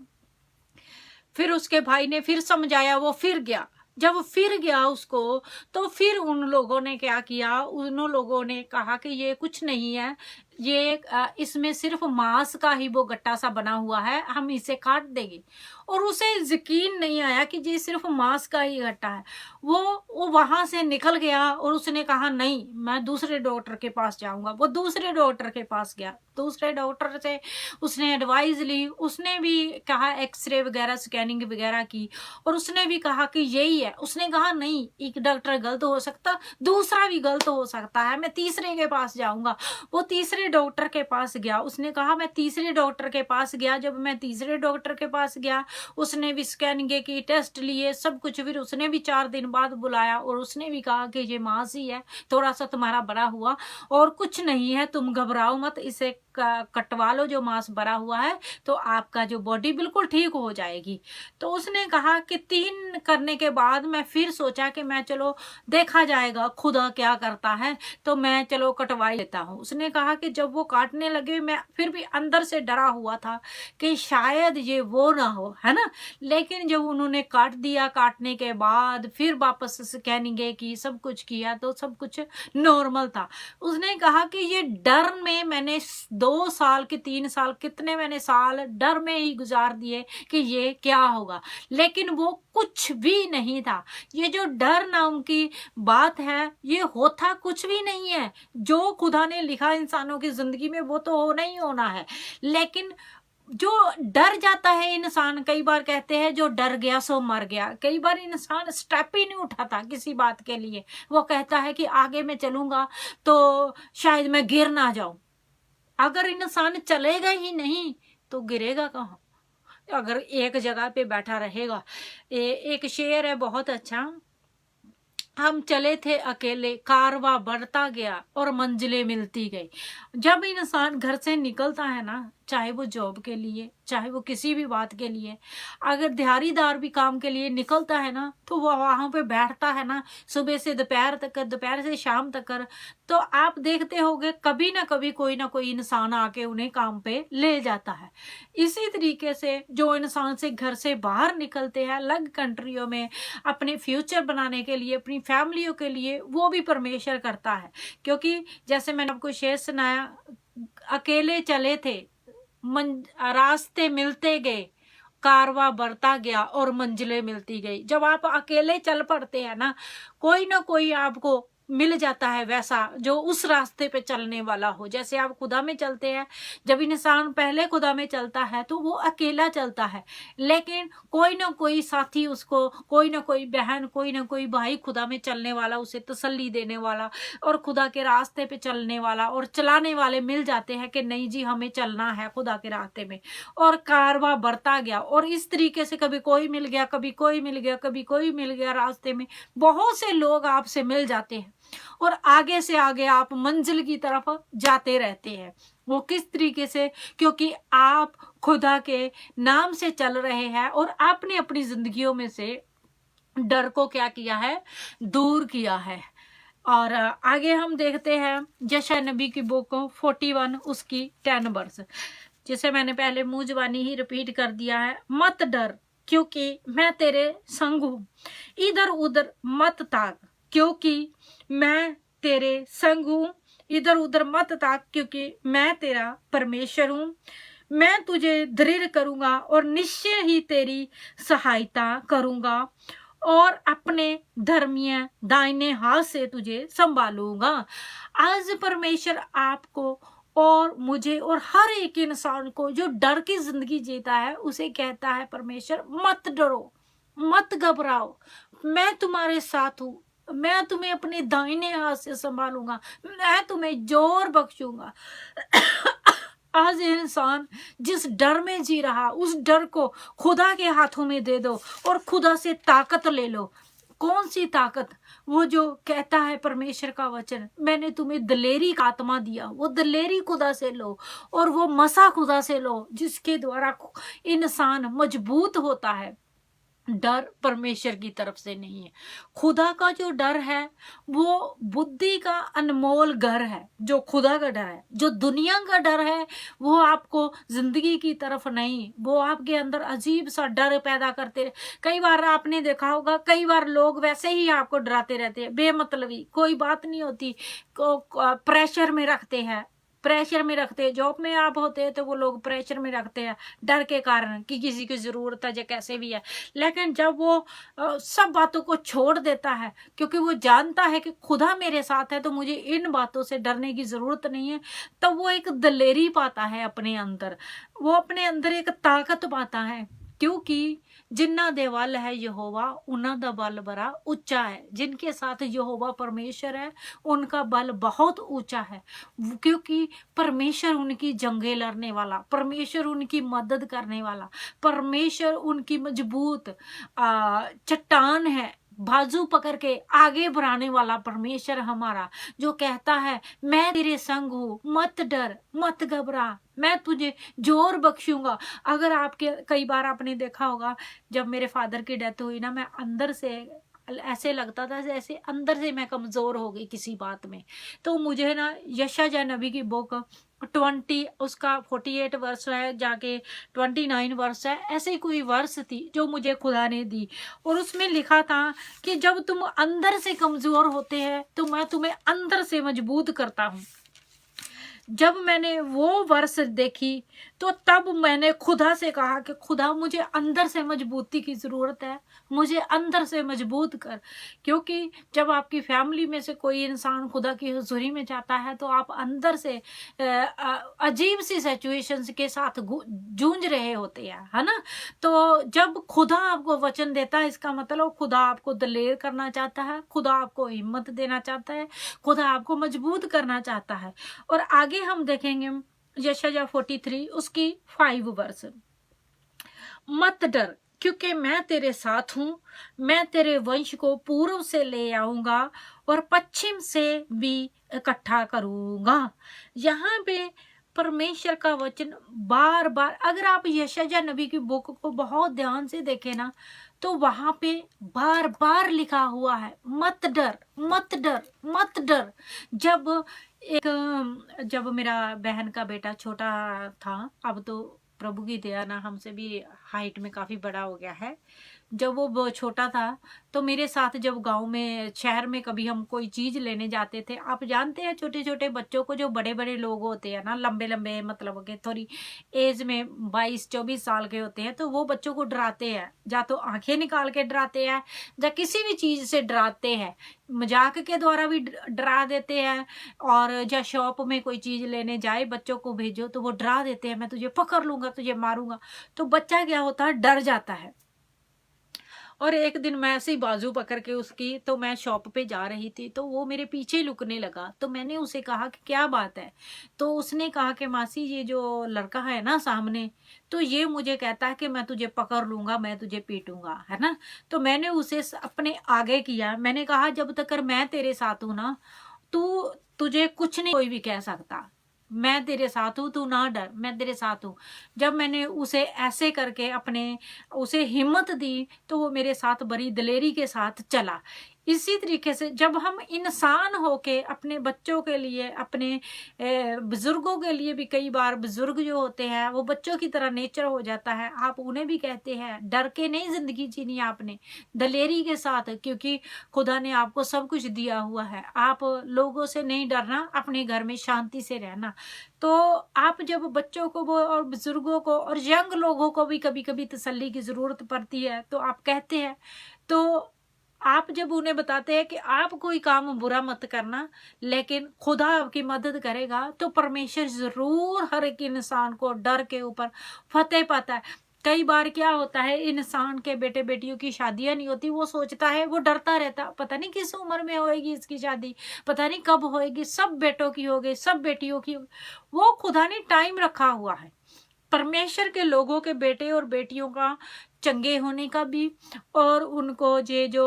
फिर उसके भाई ने फिर समझाया, वो फिर गया। जब फिर गया उसको, तो फिर उन लोगों ने क्या किया, उन लोगों ने कहा कि ये कुछ नहीं है, ये इसमें सिर्फ मांस का ही वो गट्टा सा बना हुआ है, हम इसे काट देंगे। और उसे यकीन नहीं आया कि ये सिर्फ मांस का ही गट्टा है। वो वहां से निकल गया और उसने कहा नहीं, मैं दूसरे डॉक्टर के पास जाऊंगा। वो दूसरे डॉक्टर के पास गया, दूसरे डॉक्टर से उसने एडवाइस ली, उसने भी कहा एक्सरे वगैरह स्कैनिंग वगैरह की, और उसने भी कहा कि यही है। उसने कहा नहीं, एक डॉक्टर गलत हो सकता, दूसरा भी गलत हो सकता है, मैं तीसरे के पास जाऊंगा। वो तीसरे डॉक्टर के पास गया, उसने कहा मैं तीसरे डॉक्टर के पास गया। जब मैं तीसरे डॉक्टर के पास गया, उसने भी स्कैनिंग की, टेस्ट लिए, सब कुछ। फिर उसने भी 4 दिन बाद बुलाया और उसने भी कहा कि ये मांस ही है, थोड़ा सा तुम्हारा बड़ा हुआ और कुछ नहीं है, तुम घबराओ मत, इसे कटवा लो जो मांस भरा हुआ है, तो आपका जो बॉडी बिल्कुल ठीक हो जाएगी। तो उसने कहा कि 3 करने के बाद मैं फिर सोचा कि मैं चलो देखा जाएगा खुदा क्या करता है, तो मैं चलो कटवा ही लेता हूँ। उसने कहा कि जब वो काटने लगे मैं फिर भी अंदर से डरा हुआ था कि शायद ये वो ना हो, है ना। लेकिन जब उन्होंने काट दिया, काटने के बाद फिर वापस स्कैनिंग की, सब कुछ किया, तो सब कुछ नॉर्मल था। उसने कहा कि ये डर में मैंने 2 साल के 3 साल कितने मैंने साल डर में ही गुजार दिए कि ये क्या होगा, लेकिन वो कुछ भी नहीं था। ये जो डर नाम की बात है, ये होता कुछ भी नहीं है। जो खुदा ने लिखा इंसानों की जिंदगी में वो तो होना ही होना है, लेकिन जो डर जाता है इंसान, कई बार कहते हैं जो डर गया सो मर गया। कई बार इंसान स्टेप ही नहीं उठाता किसी बात के लिए, वो कहता है कि आगे मैं चलूंगा तो शायद मैं गिर ना जाऊं। अगर इंसान चलेगा ही नहीं तो गिरेगा कहाँ, अगर एक जगह पे बैठा रहेगा। एक शेर है बहुत अच्छा, हम चले थे अकेले, कारवां बढ़ता गया और मंजिलें मिलती गई। जब इंसान घर से निकलता है ना, चाहे वो जॉब के लिए, चाहे वो किसी भी बात के लिए, अगर दिहाड़ीदार भी काम के लिए निकलता है ना, तो वो वहां पे बैठता है ना सुबह से दोपहर तक, दोपहर से शाम तक, तो आप देखते होंगे कभी ना कभी कोई ना कोई इंसान आके उन्हें काम पे ले जाता है। इसी तरीके से जो इंसान से घर से बाहर निकलते हैं अलग कंट्रियों में अपने फ्यूचर बनाने के लिए, अपनी फैमिलियों के लिए, वो भी परमेश्वर करता है। क्योंकि जैसे मैंने आपको शेर सुनाया, अकेले चले थे, रास्ते मिलते गए, कारवां बढ़ता गया और मंजिलें मिलती गई। जब आप अकेले चल पड़ते हैं ना कोई आपको मिल जाता है, वैसा जो उस रास्ते पे चलने वाला हो। जैसे आप खुदा में चलते हैं, जब इंसान पहले खुदा में चलता है तो वो अकेला चलता है, लेकिन कोई ना कोई साथी उसको, कोई ना कोई बहन, कोई ना कोई भाई खुदा में चलने वाला, उसे तसल्ली देने वाला और खुदा के रास्ते पे चलने वाला और चलाने वाले मिल जाते हैं कि नहीं जी हमें चलना है खुदा के रास्ते में। और कारवां बढ़ता गया, और इस तरीके से कभी कोई मिल गया, कभी कोई मिल गया, कभी कोई मिल गया, रास्ते में बहुत से लोग आपसे मिल जाते हैं और आगे से आगे आप मंजिल की तरफ जाते रहते हैं। वो किस तरीके से, क्योंकि आप खुदा के नाम से चल रहे हैं और आपने अपनी जिंदगियों में से डर को क्या किया है, दूर किया है। और आगे हम देखते हैं यशायाह नबी की बुक 41 उसकी 10 वर्स, जिसे मैंने पहले मुंह जुबानी ही रिपीट कर दिया है। मत डर क्योंकि मैं तेरे संग हूं, इधर उधर मत ताक क्योंकि मैं तेरे संग हूं, इधर उधर मत ताक क्योंकि मैं तेरा परमेश्वर हूं। मैं तुझे दृढ़ करूंगा और निश्चय ही तेरी सहायता करूंगा और अपने धर्मीय दाहिने हाथ से तुझे संभालूंगा। आज परमेश्वर आपको और मुझे और हर एक इंसान को जो डर की जिंदगी जीता है उसे कहता है परमेश्वर, मत डरो, मत घबराओ, मैं तुम्हारे साथ हूं, मैं तुम्हें अपने दाहिने हाथ से संभालूंगा, मैं तुम्हें जोर बख्शूंगा। आज इंसान जिस डर में जी रहा, उस डर को खुदा के हाथों में दे दो और खुदा से ताकत ले लो। कौन सी ताकत? वो जो कहता है परमेश्वर का वचन, मैंने तुम्हें दिलेरी का आत्मा दिया, वो दिलेरी खुदा से लो और वो मसा खुदा से लो, जिसके द्वारा इंसान मजबूत होता है। डर परमेश्वर की तरफ से नहीं है। खुदा का जो डर है वो बुद्धि का अनमोल घर है। जो खुदा का डर है, जो दुनिया का डर है, वो आपको जिंदगी की तरफ नहीं, वो आपके अंदर अजीब सा डर पैदा करते। कई बार आपने देखा होगा, कई बार लोग वैसे ही आपको डराते रहते हैं, बेमतलबी, कोई बात नहीं होती, प्रेशर में रखते हैं, प्रेशर में रखते हैं। जॉब में आप होते हैं तो वो लोग प्रेशर में रखते हैं डर के कारण कि किसी की जरूरत है या कैसे भी है। लेकिन जब वो सब बातों को छोड़ देता है, क्योंकि वो जानता है कि खुदा मेरे साथ है तो मुझे इन बातों से डरने की जरूरत नहीं है, तब वो एक दिलेरी पाता है अपने अंदर, वो अपने अंदर एक ताकत पाता है। क्योंकि जिन्ना दे वल है यहोवा उन्ना दा बल बड़ा ऊंचा है। जिनके साथ यहोवा परमेश्वर है उनका बल बहुत ऊंचा है, क्योंकि परमेश्वर उनकी जंगें लड़ने वाला, परमेश्वर उनकी मदद करने वाला, परमेश्वर उनकी मजबूत चट्टान है बाजू पकड़ के आगे बढ़ाने वाला परमेश्वर हमारा, जो कहता है मैं तेरे संग हूँ, मत डर मत घबरा, मैं तुझे जोर बख्शूंगा। अगर आपके कई बार आपने देखा होगा, जब मेरे फादर की डेथ हुई ना, मैं अंदर से ऐसे लगता था जैसे अंदर से मैं कमजोर हो गई किसी बात में। तो मुझे ना यशायाह नबी की बुक 20 उसका 48 वर्ष है, जाके 29 वर्ष है, ऐसे कोई वर्ष थी जो मुझे खुदा ने दी। और उसमें लिखा था कि जब तुम अंदर से कमजोर होते हैं तो मैं तुम्हें अंदर से मजबूत करता हूँ। जब मैंने वो वर्ष देखी तो तब मैंने खुदा से कहा कि खुदा मुझे अंदर से मजबूती की जरूरत है, मुझे अंदर से मजबूत कर। क्योंकि जब आपकी फैमिली में से कोई इंसान खुदा की हुजूरी में जाता है तो आप अंदर से अजीब सी सिचुएशंस के साथ जूझ रहे होते हैं, है ना। तो जब खुदा आपको वचन देता है, इसका मतलब खुदा आपको दलेर करना चाहता है, खुदा आपको हिम्मत देना चाहता है, खुदा आपको मजबूत करना चाहता है। और आगे हम देखेंगे यशायाह 43 उसकी 5 वर्ष, मत डर क्योंकि मैं तेरे साथ हूं, मैं तेरे वंश को पूर्व से ले आऊंगा और पश्चिम से भी इकट्ठा करूंगा। यहाँ पे परमेश्वर का वचन बार बार, अगर आप यशायाह नबी की बुक को बहुत ध्यान से देखें ना, तो वहां पे बार बार लिखा हुआ है मत डर मत डर मत डर। जब मेरा बहन का बेटा छोटा था, अब तो प्रभु की दया ना हमसे भी हाइट में काफी बड़ा हो गया है, जब वो छोटा था तो मेरे साथ जब गांव में शहर में कभी हम कोई चीज लेने जाते थे, आप जानते हैं छोटे छोटे बच्चों को, जो बड़े बड़े लोग होते हैं ना, लंबे लंबे मतलब के थोड़ी एज में 22-24 साल के होते हैं, तो वो बच्चों को डराते हैं, या तो आंखें निकाल के डराते हैं या किसी भी चीज से डराते हैं, मजाक के द्वारा भी डरा देते हैं। और या शॉप में कोई चीज लेने जाए, बच्चों को भेजो तो वो डरा देते हैं, मैं तुझे पकड़ लूंगा, तुझे मारूंगा। तो बच्चा क्या होता है, डर जाता है। और एक दिन मैं ऐसे ही बाजू पकड़ के उसकी, तो मैं शॉप पे जा रही थी तो वो मेरे पीछे लुकने लगा, तो मैंने उसे कहा कि क्या बात है। तो उसने कहा कि मासी ये जो लड़का है ना सामने, तो ये मुझे कहता है कि मैं तुझे पकड़ लूंगा, मैं तुझे पीटूंगा, है ना। तो मैंने उसे अपने आगे किया, मैंने कहा जब तक मैं तेरे साथ हूं ना, तू तुझे कुछ नहीं कोई भी कह सकता, मैं तेरे साथ हूँ, तू ना डर, मैं तेरे साथ हूँ। जब मैंने उसे ऐसे करके अपने उसे हिम्मत दी तो वो मेरे साथ बड़ी दलेरी के साथ चला। इसी तरीके से जब हम इंसान होके अपने बच्चों के लिए, अपने बुजुर्गों के लिए भी, कई बार बुजुर्ग जो होते हैं वो बच्चों की तरह नेचर हो जाता है, आप उन्हें भी कहते हैं डर के नहीं जिंदगी जीनी आपने, दलेरी के साथ, क्योंकि खुदा ने आपको सब कुछ दिया हुआ है। आप लोगों से नहीं डरना, अपने घर में शांति से रहना। तो आप जब बच्चों को वो और बुजुर्गों को और यंग लोगों को भी कभी कभी तसल्ली की जरूरत पड़ती है, तो आप कहते हैं, तो आप जब उन्हें बताते हैं कि आप कोई काम बुरा मत करना, लेकिन खुदा आपकी मदद करेगा, तो परमेश्वर जरूर हर एक इंसान को डर के ऊपर फतेह पाता है। कई बार क्या होता है, इंसान के बेटे बेटियों की शादियां नहीं होती, वो सोचता है, वो डरता रहता, पता नहीं किस उम्र में होएगी इसकी शादी, पता नहीं कब होएगी, सब बेटों की हो गई, सब बेटियों की हो गई। वो खुदा ने टाइम रखा हुआ है परमेश्वर के लोगों के बेटे और बेटियों का चंगे होने का भी, और उनको ये जो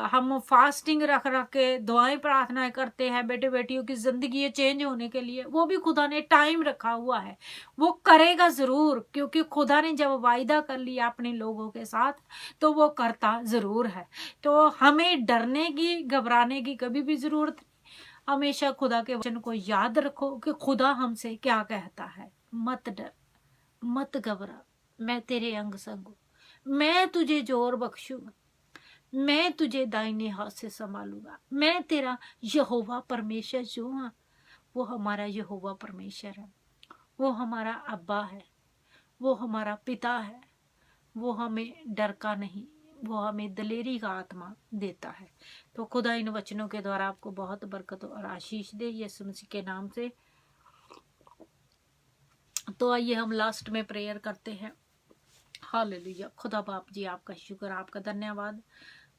हम फास्टिंग रख रख के दुआएं प्रार्थनाएं करते हैं बेटे बेटियों की जिंदगी चेंज होने के लिए, वो भी खुदा ने टाइम रखा हुआ है, वो करेगा जरूर, क्योंकि खुदा ने जब वायदा कर लिया अपने लोगों के साथ तो वो करता जरूर है। तो हमें डरने की, घबराने की कभी भी जरूरत नहीं। हमेशा खुदा के वचन को याद रखो कि खुदा हमसे क्या कहता है, मत डर मत घबरा, मैं तेरे अंग संग हूँ, मैं तुझे जोर बख्शूंगा, मैं तुझे दाहिने हाथ से संभालूंगा, मैं तेरा यहोवा परमेश्वर जो है, वो हमारा यहोवा परमेश्वर है, वो हमारा अब्बा है, वो हमारा पिता है, वो हमें डर का नहीं, वो हमें दलेरी का आत्मा देता है। तो खुदा इन वचनों के द्वारा आपको बहुत बरकत और आशीष दे, यीशु मसीह के नाम से। तो आइए हम लास्ट में प्रेयर करते हैं। हालेलुया। खुदा बाप जी आपका शुक्र, आपका धन्यवाद।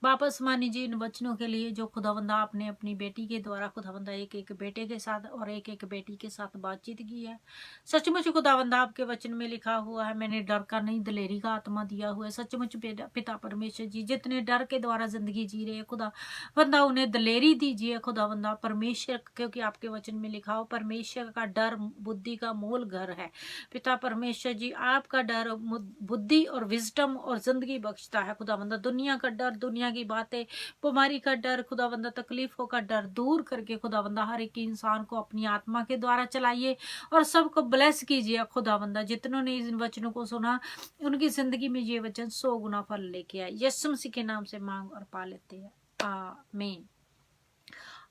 वापस मानी जी इन वचनों के लिए जो खुदावंदा आपने अपनी बेटी के द्वारा खुदावंदा एक एक बेटे के साथ और एक एक बेटी के साथ बातचीत की है। सचमुच खुदावंदा आपके वचन में लिखा हुआ है, मैंने डर का नहीं दिलेरी का आत्मा दिया हुआ है। सचमुच पिता परमेश्वर जी जितने डर के द्वारा जिंदगी जी रहे खुदावंदा उन्हें दिलेरी दीजिए खुदावंदा परमेश्वर, क्योंकि आपके वचन में लिखा हो परमेश्वर का डर बुद्धि का मूल घर है। पिता परमेश्वर जी आपका डर बुद्धि और विजडम और जिंदगी बख्शता है खुदावंदा। दुनिया का डर, दुनिया की बातें, बीमारी का डर खुदावंदा, तकलीफों का डर दूर करके खुदावंदा हर एक इंसान को अपनी आत्मा के द्वारा चलाइए और सबको ब्लेस कीजिए खुदावंदा। जितनों ने इन वचनों को सुना उनकी जिंदगी में ये वचन 100 गुना फल लेके आए। यीशु मसीह के नाम से मांग और पा लेते हैं, आमीन।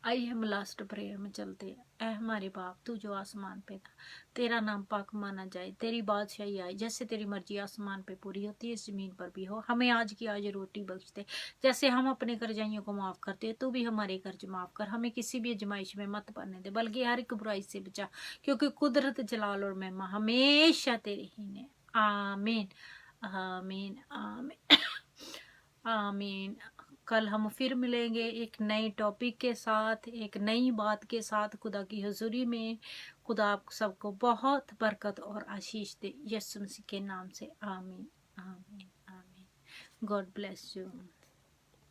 आइए हम लास्ट प्रेयर में चलते हैं। ऐ हमारे बाप तू जो आसमान पे था, तेरा नाम पाक माना जाए, तेरी बादशाही आए, जैसे तेरी मर्जी आसमान पे पूरी होती है इस जमीन पर भी हो। हमें आज की आज रोटी बख्शते, जैसे हम अपने कर्जाइयों को माफ करते हैं, तू भी हमारे कर्ज माफ कर। हमें किसी भी आजमाइश में मत पड़ने दे, बल्कि हर एक बुराई से बचा, क्योंकि कुदरत, जलाल और महिमा हमेशा तेरे ही ने। आमीन आमीन आमीन आमीन। कल हम फिर मिलेंगे एक नए टॉपिक के साथ, एक नई बात के साथ खुदा की हुजूरी में। खुदा आप सबको बहुत बरकत और आशीष दे, यीशु मसीह के नाम से, आमीन आमीन आमीन। God bless you.